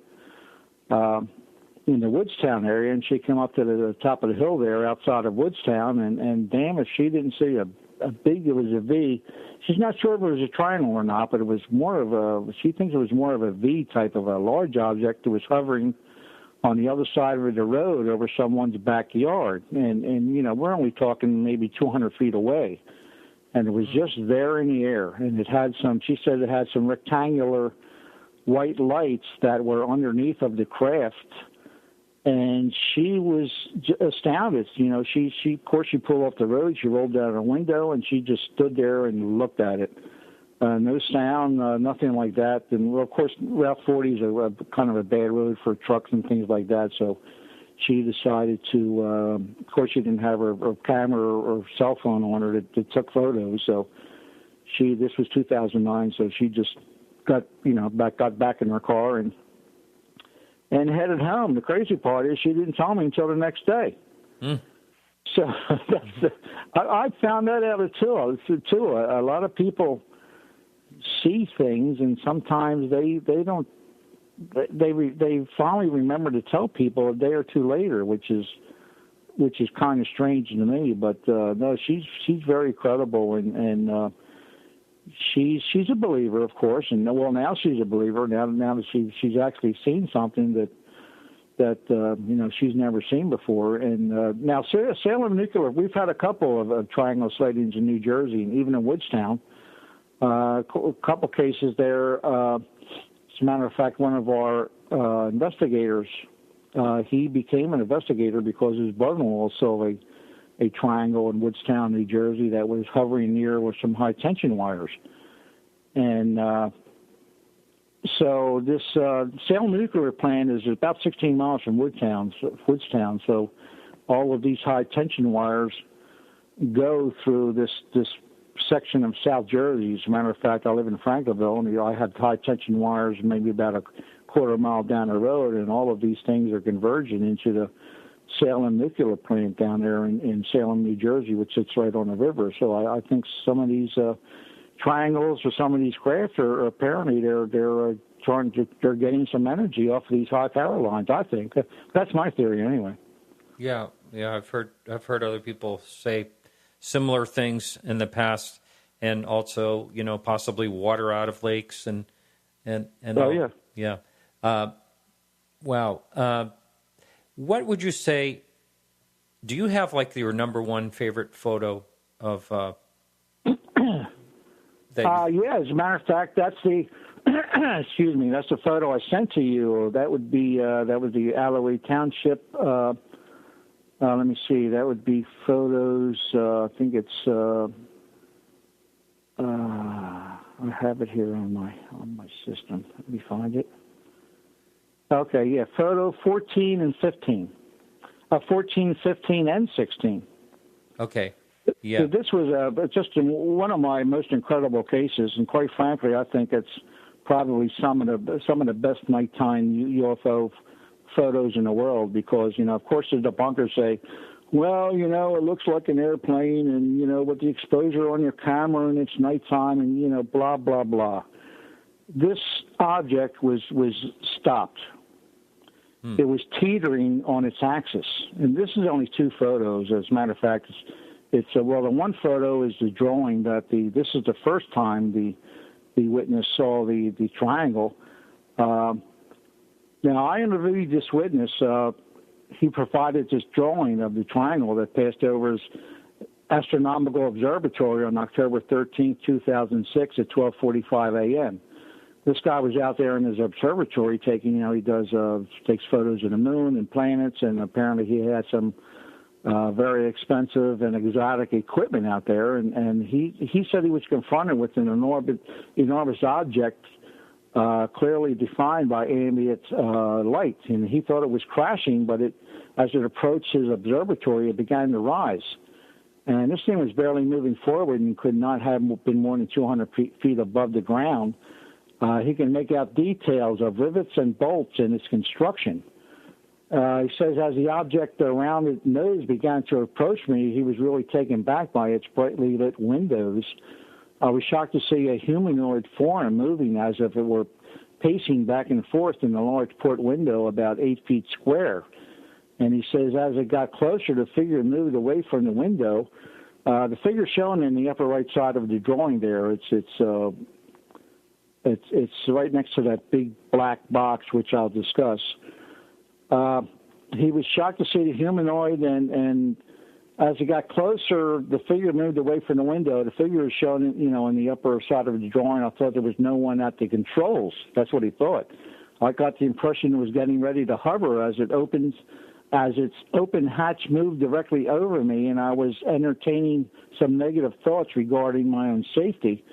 In the Woodstown area, and she came up to the top of the hill there outside of Woodstown, and damn if she didn't see it was a V. She's not sure if it was a triangle or not, but it was she thinks it was more of a V type of a large object that was hovering on the other side of the road over someone's backyard. And we're only talking maybe 200 feet away. And it was just there in the air. And she said it had some rectangular white lights that were underneath of the craft. And she was astounded. She of course, she pulled off the road. She rolled down her window, and she just stood there and looked at it. No sound, nothing like that. And, of course, Route 40 is a kind of a bad road for trucks and things like that. So she decided to, of course, she didn't have her camera or cell phone on her that took photos. So this was 2009, so she just got back in her car and and headed home. The crazy part is she didn't tell me until the next day. So I found that out too. A lot of people see things, and sometimes they don't. They finally remember to tell people a day or two later, which is kind of strange to me. But no, she's very credible, and she's a believer, of course. And well, now she's a believer. Now that she's actually seen something that she's never seen before. And now Salem Nuclear, we've had a couple of triangle sightings in New Jersey, and even in Woodstown. A couple cases there. As a matter of fact, one of our investigators, he became an investigator because his brother-in-law saw a triangle in Woodstown, New Jersey, that was hovering near with some high-tension wires. And so this Salem Nuclear plant is about 16 miles from Woodstown. So all of these high-tension wires go through this section of South Jersey. As a matter of fact, I live in Franklinville, and I had high-tension wires maybe about a quarter mile down the road, and all of these things are converging into the Salem Nuclear plant down there in Salem, New Jersey, which sits right on the river. So I think some of these triangles or some of these craft are apparently they're getting some energy off of these high power lines. I think that's my theory anyway.
Yeah, I've heard other people say similar things in the past, and also possibly water out of lakes and
oh
yeah. Wow. What would you say? Do you have like your number one favorite photo of?
Yeah, as a matter of fact, that's the excuse me. That's the photo I sent to you. That would be that was the Alloway Township. Let me see. That would be photos. I think it's. I have it here on my system. Let me find it. Okay, yeah, photo 14 and 15. 14, 15, and 16.
Okay. Yeah.
So this was just one of my most incredible cases, and quite frankly, I think it's probably some of the best nighttime UFO photos in the world, because of course the debunkers say, well, it looks like an airplane, and with the exposure on your camera and it's nighttime, and blah blah blah. This object was stopped. It was teetering on its axis, and this is only two photos. As a matter of fact, it's the one photo is the drawing that this is the first time the witness saw the triangle. Now I interviewed this witness. He provided this drawing of the triangle that passed over his astronomical observatory on October 13, 2006 at 12:45 a.m. This guy was out there in his observatory taking, he takes photos of the moon and planets, and apparently he had some very expensive and exotic equipment out there, and he said he was confronted with an enormous object, clearly defined by ambient light, and he thought it was crashing, but as it approached his observatory, it began to rise. And this thing was barely moving forward and could not have been more than 200 feet above the ground. He can make out details of rivets and bolts in its construction. He says as the object around its nose began to approach me, he was really taken back by its brightly lit windows. I was shocked to see a humanoid form moving as if it were pacing back and forth in the large port window about 8 feet square. And he says as it got closer, the figure moved away from the window. The figure shown in the upper right side of the drawing there, it's right next to that big black box, which I'll discuss. He was shocked to see the humanoid, and as he got closer, the figure moved away from the window. The figure is shown, in the upper side of the drawing. I thought there was no one at the controls. That's what he thought. I got the impression it was getting ready to hover as its open hatch moved directly over me, and I was entertaining some negative thoughts regarding my own safety.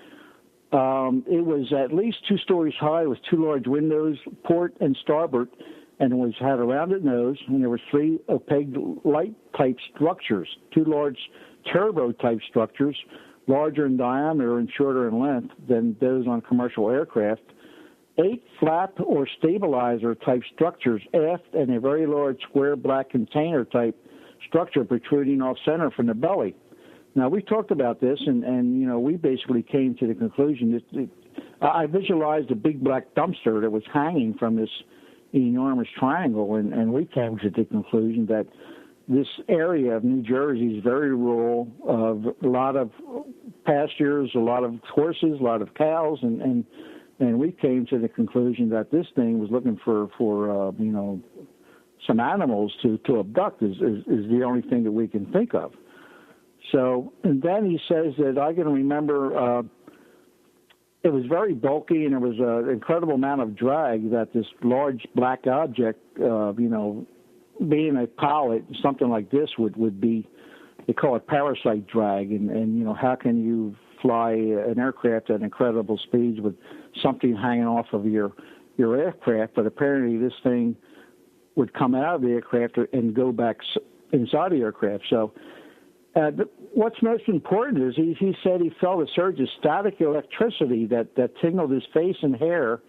It was at least 2 stories high with 2 large windows, port and starboard, and it had a rounded nose, and there were 3 opaque light-type structures, 2 large turbo-type structures, larger in diameter and shorter in length than those on commercial aircraft. 8 flap or stabilizer type structures aft and a very large square black container type structure protruding off center from the belly. Now, we talked about this, and you know, we basically came to the conclusion that I visualized a big black dumpster that was hanging from this enormous triangle, and we came to the conclusion that this area of New Jersey is very rural, a lot of pastures, a lot of horses, a lot of cows, and we came to the conclusion that this thing was looking for you know, some animals to abduct is the only thing that we can think of. So, and then he says that I can remember it was very bulky and there was an incredible amount of drag that this large black object, you know, being a pilot, something like this would be, they call it parasite drag. And, you know, how can you fly an aircraft at incredible speeds with something hanging off of your aircraft? But apparently this thing would come out of the aircraft and go back inside the aircraft. So what's most important is he said he felt a surge of static electricity that tingled his face and hair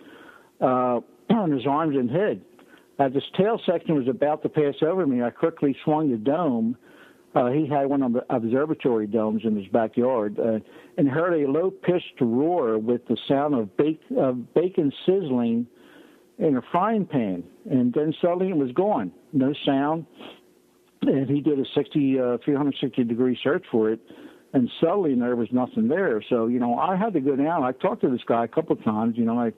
on his arms and head. As his tail section was about to pass over me, I quickly swung the dome. He had one of the observatory domes in his backyard, and heard a low-pitched roar with the sound of bacon sizzling in a frying pan. And then suddenly it was gone. No sound. And he did a 360-degree search for it, and suddenly there was nothing there. So, you know, I had to go down. I talked to this guy a couple of times. You know,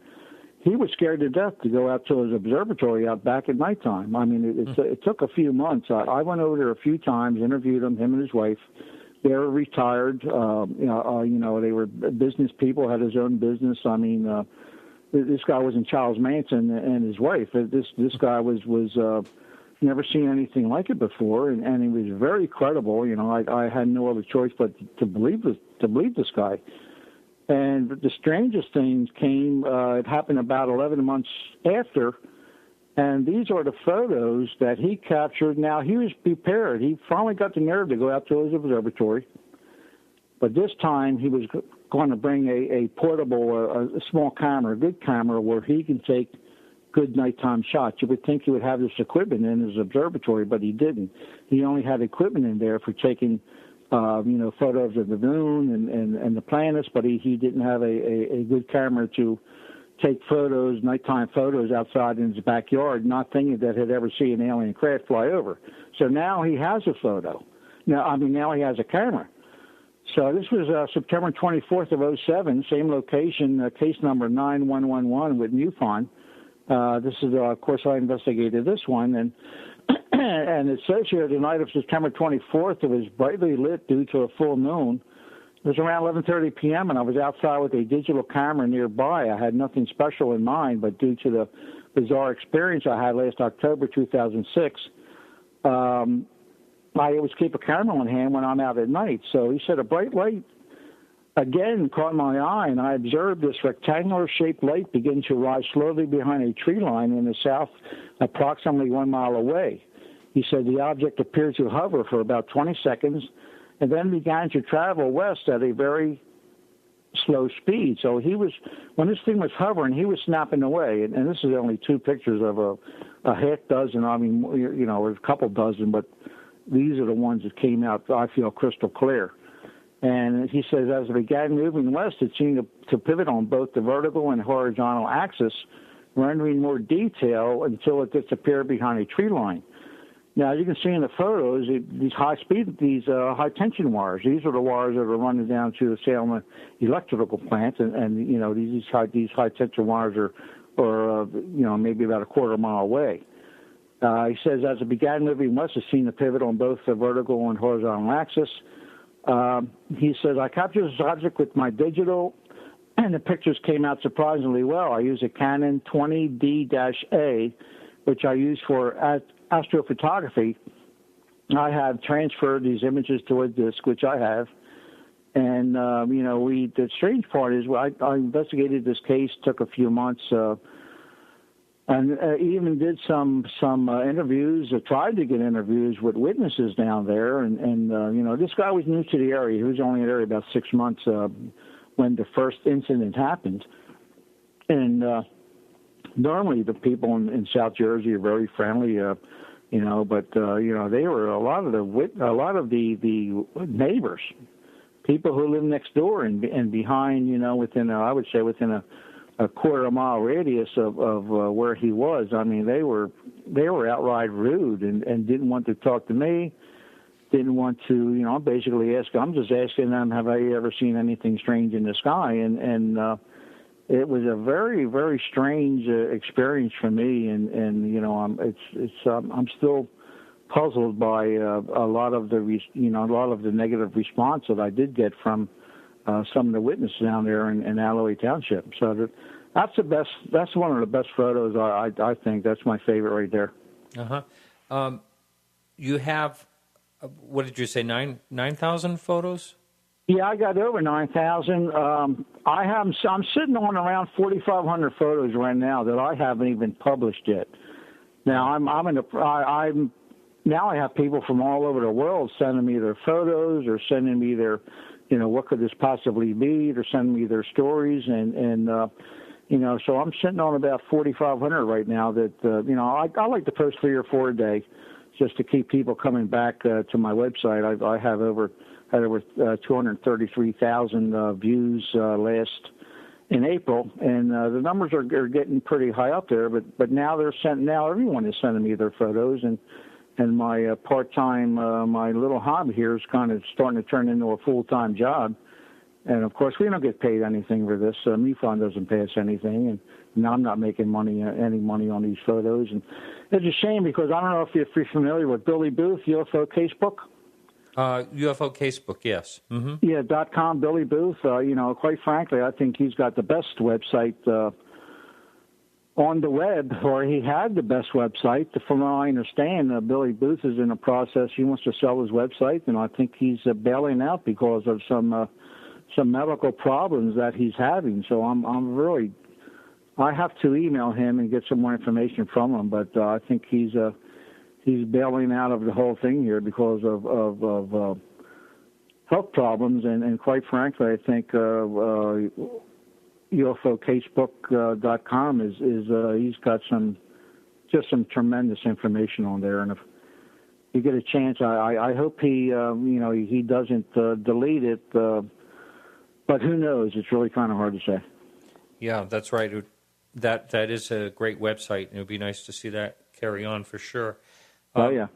he was scared to death to go out to his observatory out back at nighttime. I mean, it took a few months. I went over there a few times, interviewed him and his wife. They were retired. You know, they were business people, had his own business. I mean, this guy was in Charles Manson and his wife. This guy was never seen anything like it before, and he was very credible. You know, I had no other choice but to believe this guy. And the strangest thing came, it happened about 11 months after, and these are the photos that he captured. Now, he was prepared. He finally got the nerve to go out to his observatory, but this time he was going to bring a portable, a small camera, a good camera, where he can take good nighttime shots. You would think he would have this equipment in his observatory, but he didn't. He only had equipment in there for taking you know, photos of the moon and the planets, but he didn't have a good camera to take photos, nighttime photos outside in his backyard, not thinking that he'd ever see an alien craft fly over. So now he has a photo. Now he has a camera. So this was September 24th of 2007, same location, case number 9111 with MUFON. This is, of course, I investigated this one, and and it says here the night of September 24th, it was brightly lit due to a full moon. It was around 11:30 p.m., and I was outside with a digital camera nearby. I had nothing special in mind, but due to the bizarre experience I had last October 2006, I always keep a camera on hand when I'm out at night. So he said a bright light again caught my eye, and I observed this rectangular-shaped light begin to rise slowly behind a tree line in the south, approximately 1 mile away. He said the object appeared to hover for about 20 seconds and then began to travel west at a very slow speed. So when this thing was hovering, he was snapping away. And this is only 2 pictures of a half dozen, I mean, you know, a couple dozen, but these are the ones that came out, I feel, crystal clear. And he says, as it began moving west, it seemed to pivot on both the vertical and horizontal axis, rendering more detail until it disappeared behind a tree line. Now, you can see in the photos, these high-tension wires, these are the wires that are running down to the Salem electrical plant, and you know, these high-tension wires are you know, maybe about a quarter mile away. He says, as it began moving west, it seemed to pivot on both the vertical and horizontal axis. He says, I captured this object with my digital, and the pictures came out surprisingly well. I used a Canon 20D-A, which I use for astrophotography. I have transferred these images to a disk, which I have. And, you know, the strange part is I investigated this case, took a few months, and even did some interviews, tried to get interviews with witnesses down there. And you know, this guy was new to the area. He was only in the area about 6 months when the first incident happened. And normally the people in South Jersey are very friendly, but they were a lot of the neighbors, people who live next door and behind, within a quarter-mile radius of where he was. I mean, they were outright rude and didn't want to talk to me. Didn't want to, basically I'm just asking them, have I ever seen anything strange in the sky? And it was a very, very strange experience for me. And I'm still puzzled by a lot of the negative response that I did get from some of the witnesses down there in Alloy Township. So that's one of the best photos. I think that's my favorite right there.
You have, what did you say, 9,000 photos?
Yeah, I got over 9,000. I'm sitting on around 4,500 photos right now that I haven't even published yet. Now now I have people from all over the world sending me their photos or sending me their, what could this possibly be? They're sending me their stories and so I'm sitting on about 4,500 right now that, I like to post 3 or 4 a day just to keep people coming back to my website. I had over 233,000 views last in April, and the numbers are getting pretty high up there. But now everyone is sending me their photos, and my part-time, my little hobby here is kind of starting to turn into a full-time job. And of course, we don't get paid anything for this. MUFON doesn't pay us anything, and I'm not making any money on these photos. And it's a shame because I don't know if you're familiar with Billy Booth, UFO Casebook.
UFO Casebook, yes. Mm-hmm.
Yeah, .com, Billy Booth. Quite frankly, I think he's got the best website on the web, or he had the best website. From what I understand, Billy Booth is in a process. He wants to sell his website, and I think he's bailing out because of some medical problems that he's having. So I have to email him and get some more information from him. But I think he's bailing out of the whole thing here because of health problems. And quite frankly, I think UFOcasebook.com is he's got some tremendous information on there. And if you get a chance, I hope he doesn't delete it. But who knows? It's really kind of hard to say.
Yeah, that's right. That is a great website, and it would be nice to see that carry on for sure.
Yeah.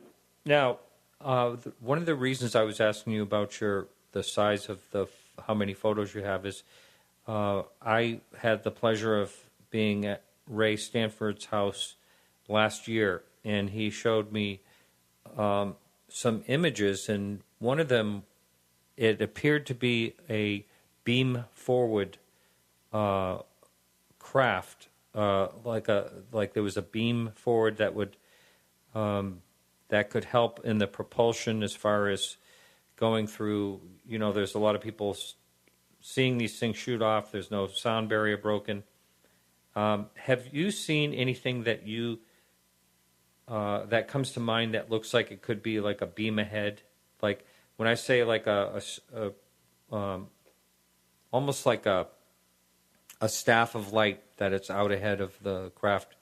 Now, one of the reasons I was asking you about the size of how many photos you have is I had the pleasure of being at Ray Stanford's house last year, and he showed me some images, and one of them, it appeared to be a beam forward craft, like there was a beam forward that would that could help in the propulsion as far as going through. There's a lot of people seeing these things shoot off. There's no sound barrier broken. Have you seen anything that that comes to mind that looks like it could be like a beam ahead? Like when I say like almost like a staff of light that it's out ahead of the craft?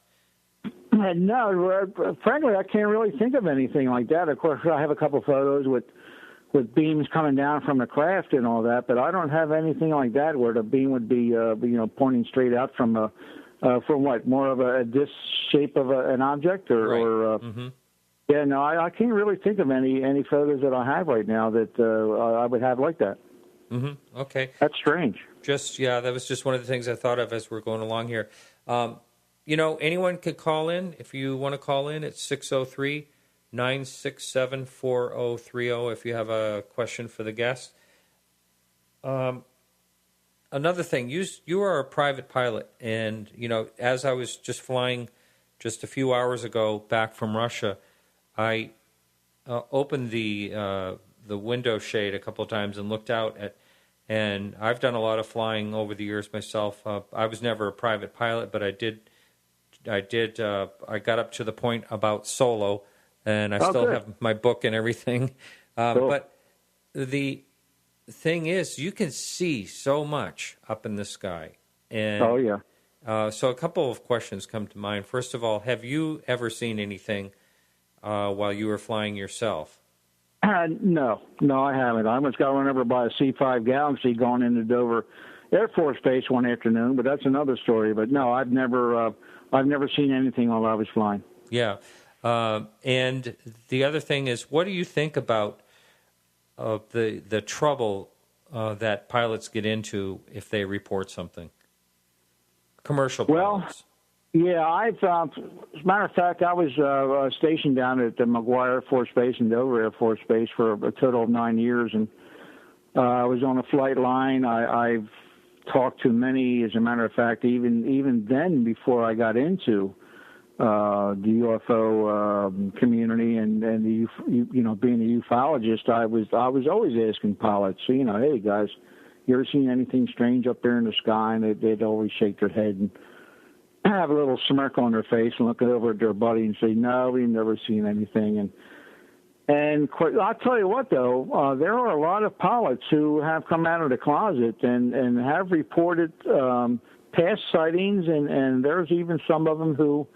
No, frankly, I can't really think of anything like that. Of course, I have a couple photos with beams coming down from the craft and all that, but I don't have anything like that where the beam would be, pointing straight out from what, more of a disc shape of an object, or,
right.
Mm-hmm. Yeah, no, I can't really think of any photos that I have right now that I would have like that.
Mm-hmm. Okay.
That's strange.
That was just one of the things I thought of as we're going along here. Anyone could call in. If you want to call in, it's 603-967-4030 if you have a question for the guest. Another thing, you are a private pilot, and, as I was just flying just a few hours ago back from Russia, I opened the window shade a couple of times and looked out and I've done a lot of flying over the years myself. I was never a private pilot, but I got up to the point about solo, and I still have my book and everything.
Cool.
But the thing is, you can see so much up in the sky. And, So a couple of questions come to mind. First of all, have you ever seen anything while you were flying yourself?
No, I haven't. I almost got run over by a C-5 Galaxy going into Dover Air Force Base one afternoon, but that's another story. But no, I've never seen anything while I was flying.
Yeah. And the other thing is, what do you think about the trouble that pilots get into if they report something? Commercial pilots.
Yeah, as a matter of fact, I was stationed down at the McGuire Air Force Base and Dover Air Force Base for a total of 9 years, and I was on a flight line. I've talked to many, as a matter of fact, even then, before I got into the UFO community and the being a ufologist, I was always asking pilots, hey guys, you ever seen anything strange up there in the sky? And they'd always shake their head and have a little smirk on their face and look over at their buddy and say, no, we've never seen anything. And I'll tell you what, though, there are a lot of pilots who have come out of the closet and have reported past sightings, and there's even some of them who,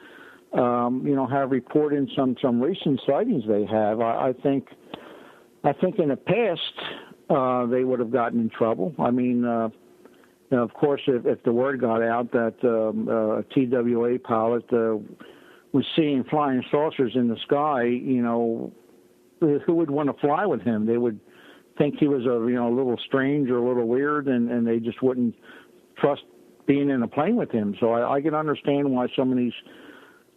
have reported some recent sightings they have. I think in the past they would have gotten in trouble. I mean, of course, if the word got out that a TWA pilot was seeing flying saucers in the sky, who would want to fly with him? They would think he was a little strange or a little weird, and they just wouldn't trust being in a plane with him. So I can understand why some of these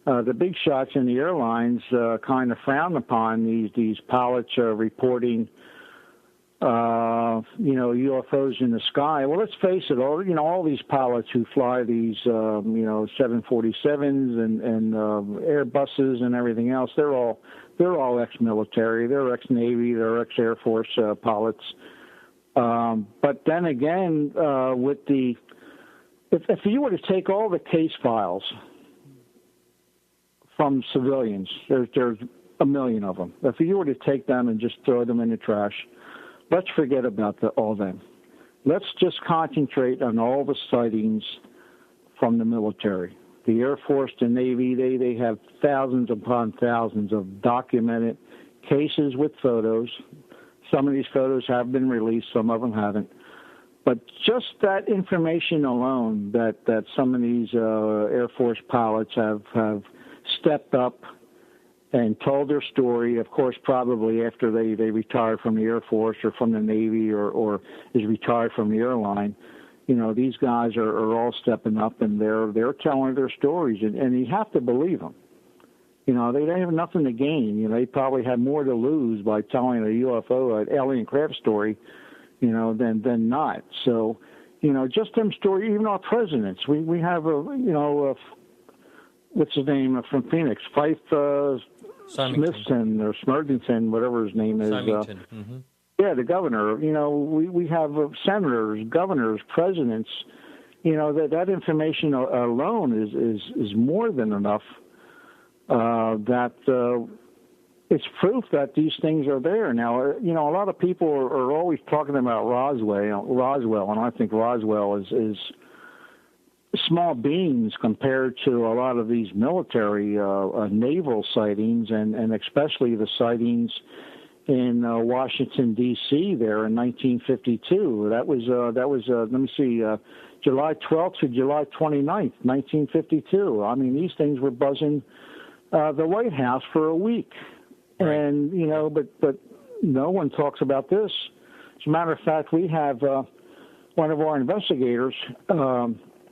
the big shots in the airlines kind of frown upon these pilots reporting UFOs in the sky. Well, let's face it, all these pilots who fly these 747s and Airbuses and everything else, they're all ex-military, they're ex-Navy, they're ex-Air Force pilots. But then again, if you were to take all the case files from civilians, there's a million of them. If you were to take them and just throw them in the trash, let's forget about all them. Let's just concentrate on all the sightings from the military. The Air Force, the Navy, they have thousands upon thousands of documented cases with photos. Some of these photos have been released, some of them haven't. But just that information alone, that some of these Air Force pilots have stepped up and told their story, of course, probably after they retired from the Air Force or from the Navy or is retired from the airline. These guys are all stepping up and they're telling their stories, and you have to believe them. They have nothing to gain. They probably have more to lose by telling a UFO, an alien craft story, than not. So, just them stories. Even our presidents, we have what's his name from Phoenix, Smithson or Smirgenson, whatever his name is. Yeah, the governor. We have senators, governors, presidents. That information alone is more than enough. That it's proof that these things are there. Now, a lot of people are always talking about Roswell, and I think Roswell is small beans compared to a lot of these military naval sightings, and especially the sightings in Washington D.C. there in 1952. That was let me see, July 12th to July 29th, 1952. I mean, these things were buzzing the White House for a week, right. And but no one talks about this. As a matter of fact, we have one of our investigators.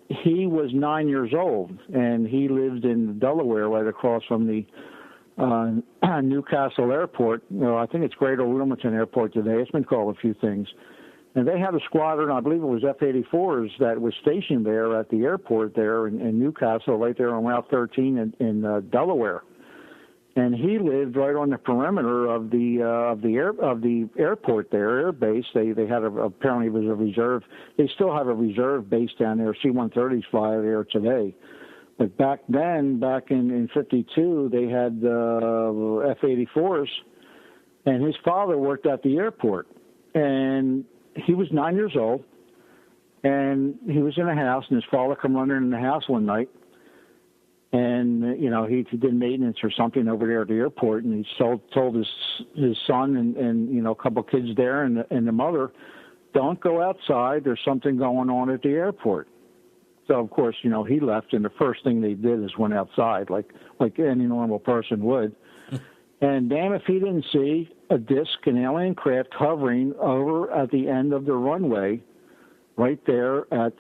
He was 9 years old, and he lived in Delaware, right across from the Newcastle Airport. I think it's Greater Wilmington Airport today. It's been called a few things. And they had a squadron, I believe it was F-84s, that was stationed there at the airport there in Newcastle, right there on Route 13 in Delaware. And he lived right on the perimeter of the airport there, air base. They had apparently it was a reserve. They still have a reserve base down there. C-130s fly there today. But back then, back in 52, they had F-84s, and his father worked at the airport. And he was 9 years old, And he was in a house, and his father come running in the house one night. And, he did maintenance or something over there at the airport, and he told his son and a couple of kids there and the mother, don't go outside. There's something going on at the airport. So, of course, he left, and the first thing they did is went outside like any normal person would. And damn if he didn't see a disc, an alien craft hovering over at the end of the runway right there at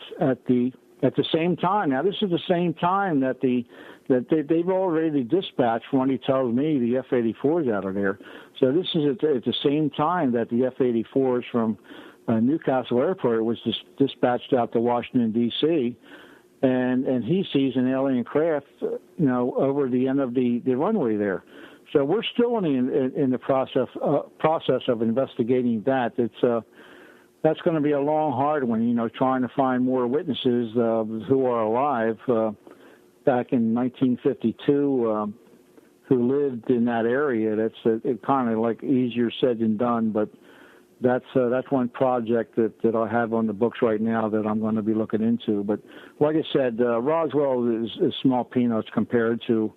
the same time. Now, this is the same time that they've already dispatched, when he tells me, the F-84s out of there. So this is at the same time that the F-84s from Newcastle Airport was dispatched out to Washington, D.C., and he sees an alien craft, over the end of the runway there. So we're still in the process of investigating that. That's going to be a long, hard one, trying to find more witnesses who are alive back in 1952 who lived in that area. That's kind of like easier said than done, but that's one project that I have on the books right now that I'm going to be looking into. But like I said, Roswell is small peanuts compared to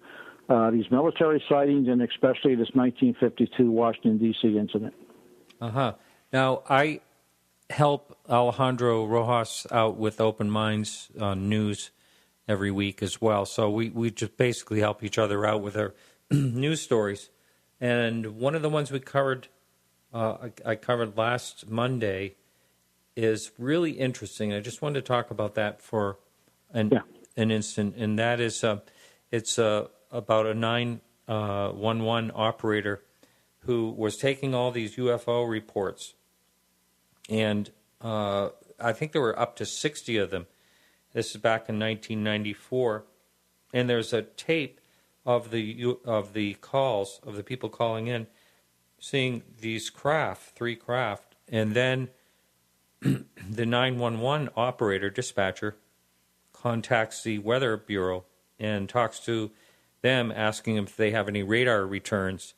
these military sightings, and especially this 1952 Washington, D.C. incident.
Now, I help Alejandro Rojas out with Open Minds News every week as well. So we just basically help each other out with our news stories. And one of the ones we covered, I covered last Monday, is really interesting. I just wanted to talk about that for an instant, and that is it's about a 911 operator who was taking all these UFO reports, and I think there were up to 60 of them. This is back in 1994, and there's a tape of the calls of the people calling in, seeing these three craft, and then the 911 operator, dispatcher, contacts the Weather Bureau and talks to them, asking them if they have any radar returns.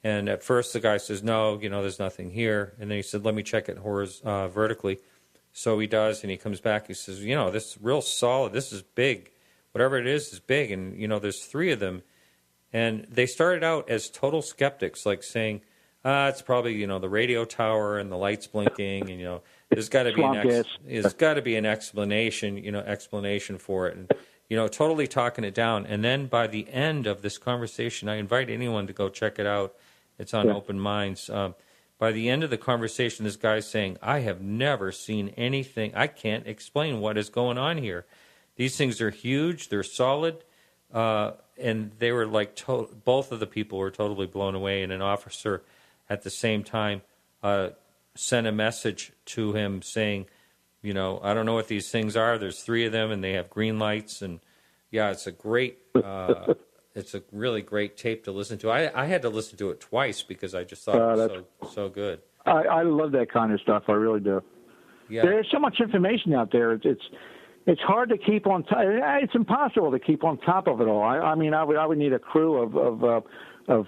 And at first the guy says, no, there's nothing here. And then he said, let me check it vertically. So he does, and he comes back. He says, this is real solid. This is big. Whatever it is big. And, there's three of them. And they started out as total skeptics, like saying, it's probably, the radio tower and the lights blinking, and, there's got to be an explanation for it. And, totally talking it down. And then by the end of this conversation, I invite anyone to go check it out. It's on Open Minds. By the end of the conversation, this guy's saying, I have never seen anything. I can't explain what is going on here. These things are huge. They're solid. And they were like, both of the people were totally blown away. And an officer at the same time sent a message to him saying, I don't know what these things are. There's three of them, and they have green lights. And, it's a great, it's a really great tape to listen to. I had to listen to it twice because I just thought it was so good.
I love that kind of stuff. I really do.
Yeah.
There's so much information out there. It's hard to keep on top. It's impossible to keep on top of it all. I mean, I would need a crew of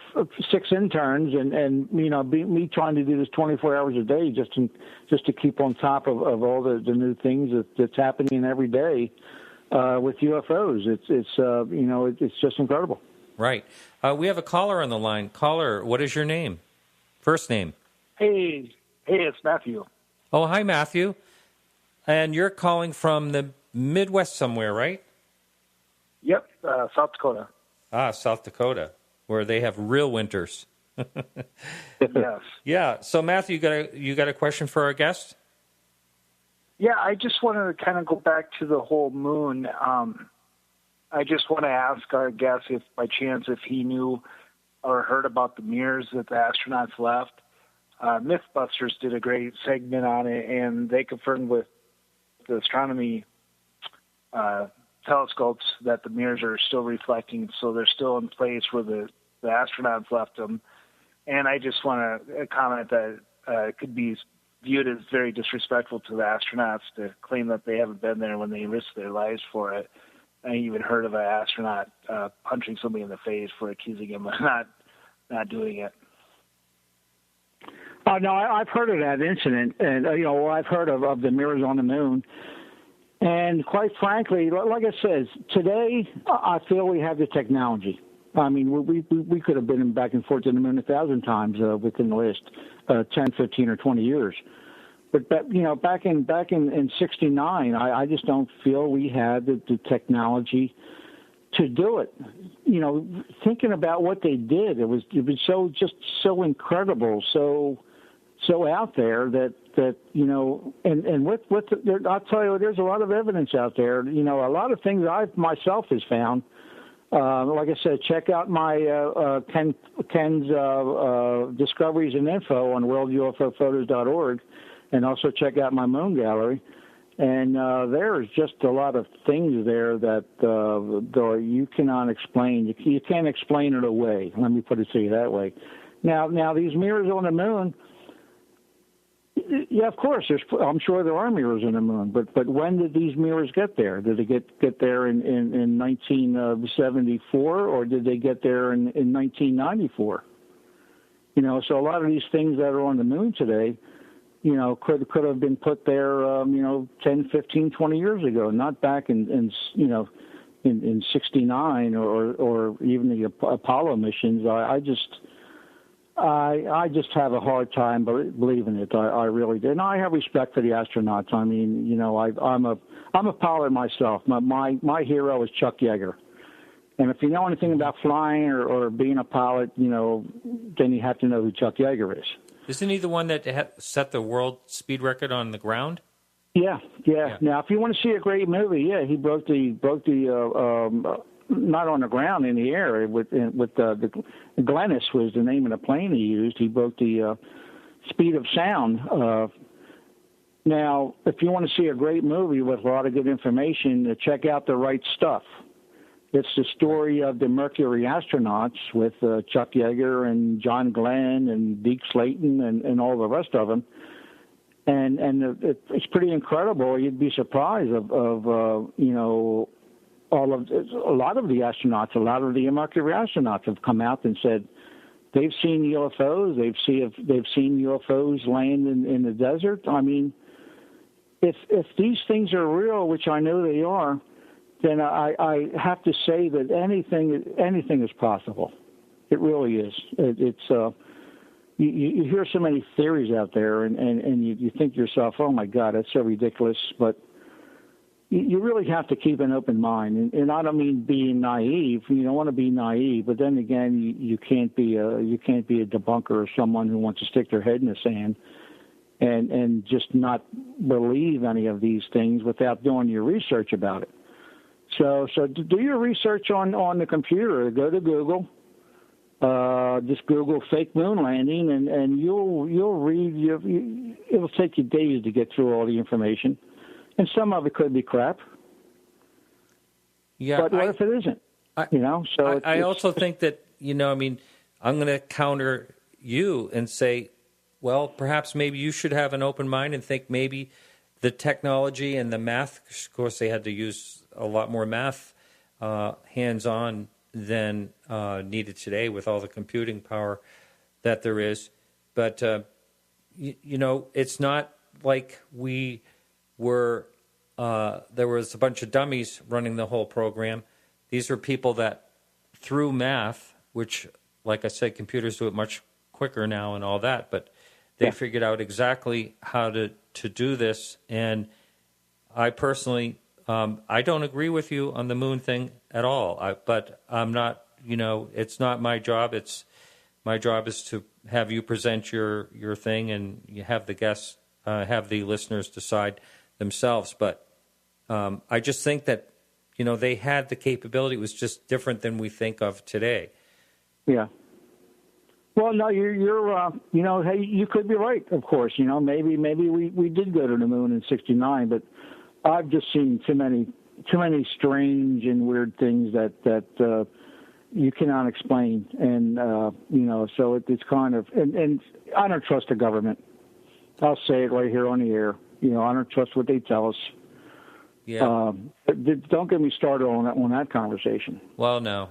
6 interns and me trying to do this 24 hours a day just to keep on top of all the new things that's happening every day with UFOs. It's just incredible.
Right. We have a caller on the line. Caller, what is your name? First name.
Hey, it's Matthew.
Oh, hi, Matthew. And you're calling from the Midwest somewhere, right?
Yep, South Dakota.
South Dakota, where they have real winters.
Yes.
Yeah. So, Matthew, you got a question for our guest?
Yeah, I just wanted to kind of go back to the whole moon. I just want to ask our guest if, by chance, if he knew or heard about the mirrors that the astronauts left. Mythbusters did a great segment on it, and they confirmed with the astronomy telescopes that the mirrors are still reflecting, so they're still in place where the astronauts left them. And I just want to comment that it could be viewed as very disrespectful to the astronauts to claim that they haven't been there when they risked their lives for it. I even heard of an astronaut punching somebody in the face for accusing him of not doing it.
No, I've heard of that incident, and I've heard of the mirrors on the moon. And quite frankly, like I said, today I feel we have the technology. I mean, we could have been back and forth to the moon 1,000 times within the last 10, 15, or 20 years. But back in '69, I just don't feel we had the technology to do it. Thinking about what they did, it was so incredible, so out there that and I'll tell you, there's a lot of evidence out there. A lot of things I myself has found. Like I said, check out my Ken's discoveries and info on worldufophotos.org, and also check out my moon gallery. And there's just a lot of things there that you cannot explain. You can't explain it away. Let me put it to you that way. Now these mirrors on the moon. Yeah, of course. I'm sure there are mirrors on the moon, but when did these mirrors get there? Did they get there in 1974, or did they get there in 1994? So a lot of these things that are on the moon today, could have been put there, 10, 15, 20 years ago, not back in '69 or even the Apollo missions. I just have a hard time believing it. I really do. And I have respect for the astronauts. I mean, I'm a pilot myself. My hero is Chuck Yeager. And if you know anything about flying or being a pilot, then you have to know who Chuck Yeager is.
Isn't he the one that set the world speed record on the ground? Yeah.
Now, if you want to see a great movie, he broke the not on the ground, in the air. With the Glennis was the name of the plane he used. He broke the speed of sound. Now, if you want to see a great movie with a lot of good information, check out The Right Stuff. It's the story of the Mercury astronauts with Chuck Yeager and John Glenn and Deke Slayton and all the rest of them. And it's pretty incredible. You'd be surprised of a lot of the astronauts, a lot of the Mercury astronauts have come out and said they've seen UFOs. They've seen UFOs land in the desert. I mean, if these things are real, which I know they are, then I have to say that anything is possible. It really is. You hear so many theories out there, and you think to yourself, oh my God, that's so ridiculous. But you really have to keep an open mind, and I don't mean being naive. You don't want to be naive, but then again, you can't be a debunker or someone who wants to stick their head in the sand and just not believe any of these things without doing your research about it. So do your research on the computer. Go to Google. Just Google fake moon landing, and you'll read. It'll take you days to get through all the information, and some of it could be crap.
Yeah,
but what if it isn't? So
I also think that I'm going to counter you and say, well, perhaps maybe you should have an open mind and think maybe the technology and the math. Of course, they had to use a lot more math hands-on than needed today with all the computing power that there is. But, it's not like we were, there was a bunch of dummies running the whole program. These were people that, through math, which, like I said, computers do it much quicker now and all that, but they figured out exactly how to do this. And I personally... I don't agree with you on the moon thing at all, but I'm not, it's not my job. My job is to have you present your thing, and you have the guests, have the listeners decide themselves. But I just think that, they had the capability. It was just different than we think of today.
Yeah. Well, no, you're hey, you could be right, of course. Maybe we did go to the moon in '69, but I've just seen too many strange and weird things that you cannot explain, and so it's kind of and I don't trust the government. I'll say it right here on the air. I don't trust what they tell us.
Yeah.
Don't get me started on that conversation.
Well, no,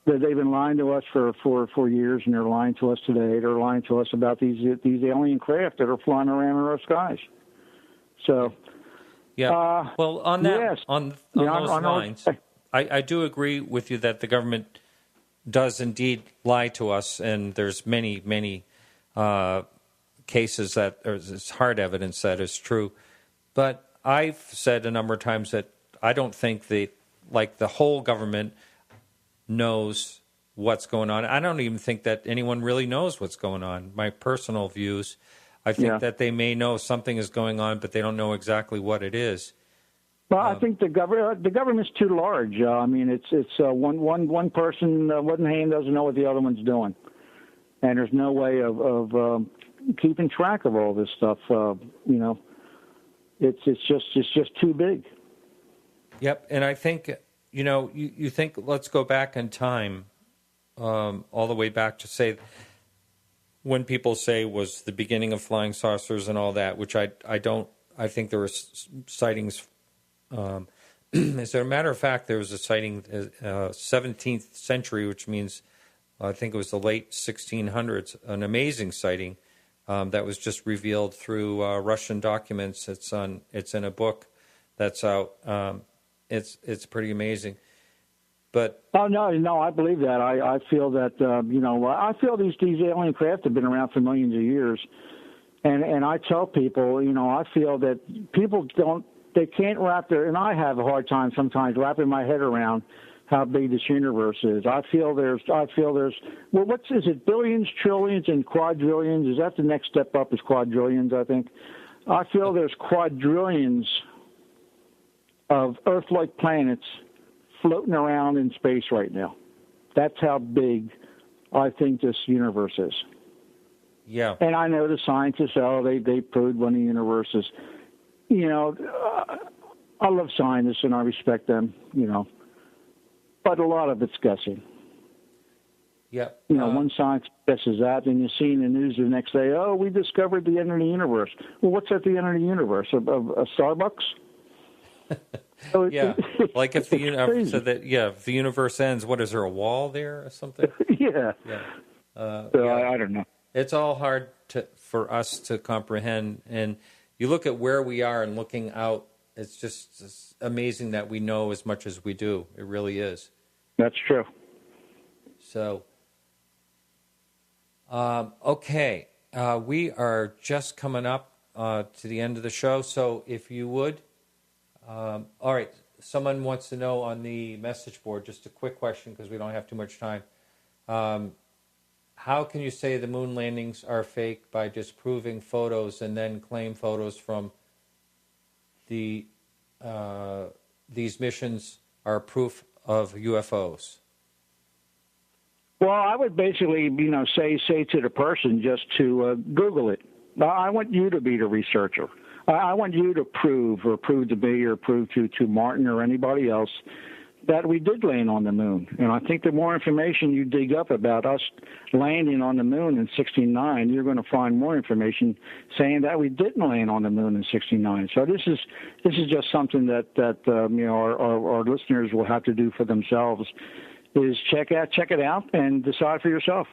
they've been lying to us for years, and they're lying to us today. They're lying to us about these alien craft that are flying around in our skies. So.
Yeah. Well, on that,
yes.
on those lines, I do agree with you that the government does indeed lie to us, and there's many cases that there's hard evidence that is true. But I've said a number of times that I don't think the whole government knows what's going on. I don't even think that anyone really knows what's going on. My personal views, I think that they may know something is going on, but they don't know exactly what it is.
Well, I think the government's too large. I mean, it's one person, one hand doesn't know what the other one's doing, and there's no way of keeping track of all this stuff. It's just too big.
Yep, and I think you think let's go back in time, all the way back to say when people say was the beginning of flying saucers and all that, which I don't. I think there were sightings. As a matter of fact, there was a sighting 17th century, which means I think it was the late 1600s, an amazing sighting that was just revealed through Russian documents. It's in a book that's out. It's pretty amazing. But
no, I believe that. I feel that I feel these alien craft have been around for millions of years, and I tell people, I feel that people they can't wrap and I have a hard time sometimes wrapping my head around how big this universe is. I feel there's well, is it billions, trillions, and quadrillions? Is that the next step up? Is quadrillions? I think. I feel there's quadrillions of Earth-like planets floating around in space right now. That's how big I think this universe is.
Yeah.
And I know the scientists, they proved one of the universes. I love scientists and I respect them, but a lot of it's guessing.
Yeah.
One scientist guesses that, and you see in the news the next day, we discovered the end of the universe. Well, what's at the end of the universe? A Starbucks? So
yeah, like if the universe if the universe ends, what is there, a wall there or something?
Yeah. I don't know.
It's all hard for us to comprehend, and you look at where we are and looking out. It's just amazing that we know as much as we do. It really is.
That's true.
So, okay, we are just coming up to the end of the show. So, if you would. All right. Someone wants to know on the message board, just a quick question because we don't have too much time. How can you say the moon landings are fake by disproving photos and then claim photos from these missions are proof of UFOs?
Well, I would basically, say to the person just to Google it. I want you to be the researcher. I want you to prove to me or prove to Martin or anybody else that we did land on the moon. And I think the more information you dig up about us landing on the moon in 1969, you're going to find more information saying that we didn't land on the moon in 1969. So this is just something that our listeners will have to do for themselves, is check it out and decide for yourself.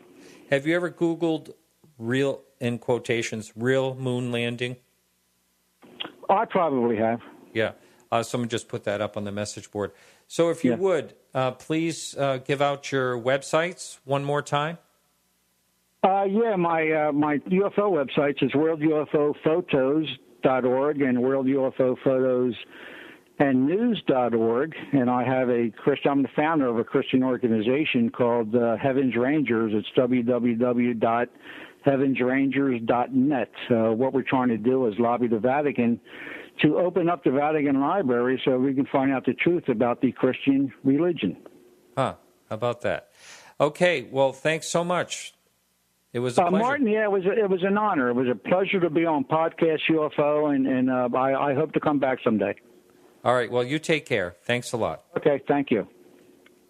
Have you ever Googled real, in quotations, real moon landing?
I probably have.
Yeah. Someone just put that up on the message board. So if you would, please give out your websites one more time.
My UFO websites is worldufophotos.org and worldufophotos.news.org. And I have I'm the founder of a Christian organization called Heaven's Rangers. It's www.heavensrangers.net. What we're trying to do is lobby the Vatican to open up the Vatican Library so we can find out the truth about the Christian religion.
How about that? Okay, well, thanks so much. It was a pleasure.
Martin, it was an honor. It was a pleasure to be on Podcast UFO, and I hope to come back someday.
All right, well, you take care. Thanks a lot.
Okay, thank you.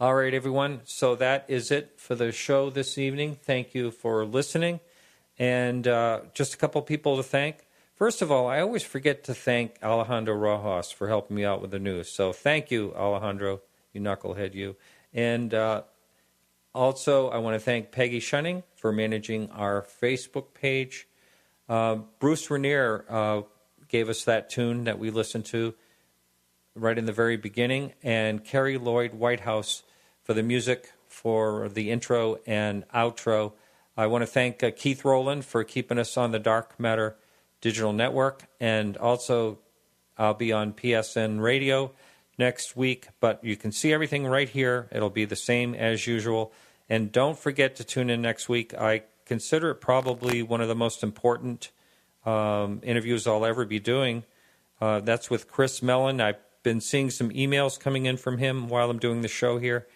All right, everyone. So that is it for the show this evening. Thank you for listening. And just a couple people to thank. First of all, I always forget to thank Alejandro Rojas for helping me out with the news. So thank you, Alejandro, you knucklehead, you. And also, I want to thank Peggy Shunning for managing our Facebook page. Bruce Renier gave us that tune that we listened to right in the very beginning, and Carrie Lloyd Whitehouse for the music for the intro and outro. I want to thank Keith Rowland for keeping us on the Dark Matter Digital Network, and also I'll be on PSN Radio next week, but you can see everything right here. It'll be the same as usual, and don't forget to tune in next week. I consider it probably one of the most important interviews I'll ever be doing. That's with Chris Mellon. I've been seeing some emails coming in from him while I'm doing the show here,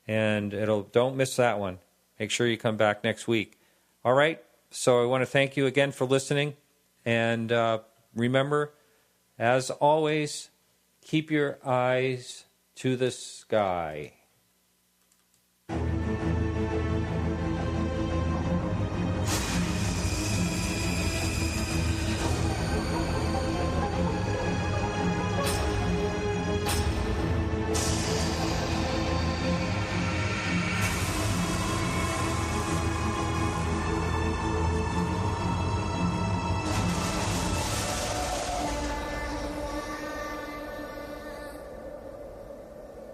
and don't miss that one. Make sure you come back next week. All right, so I want to thank you again for listening, and remember, as always, keep your eyes to the sky.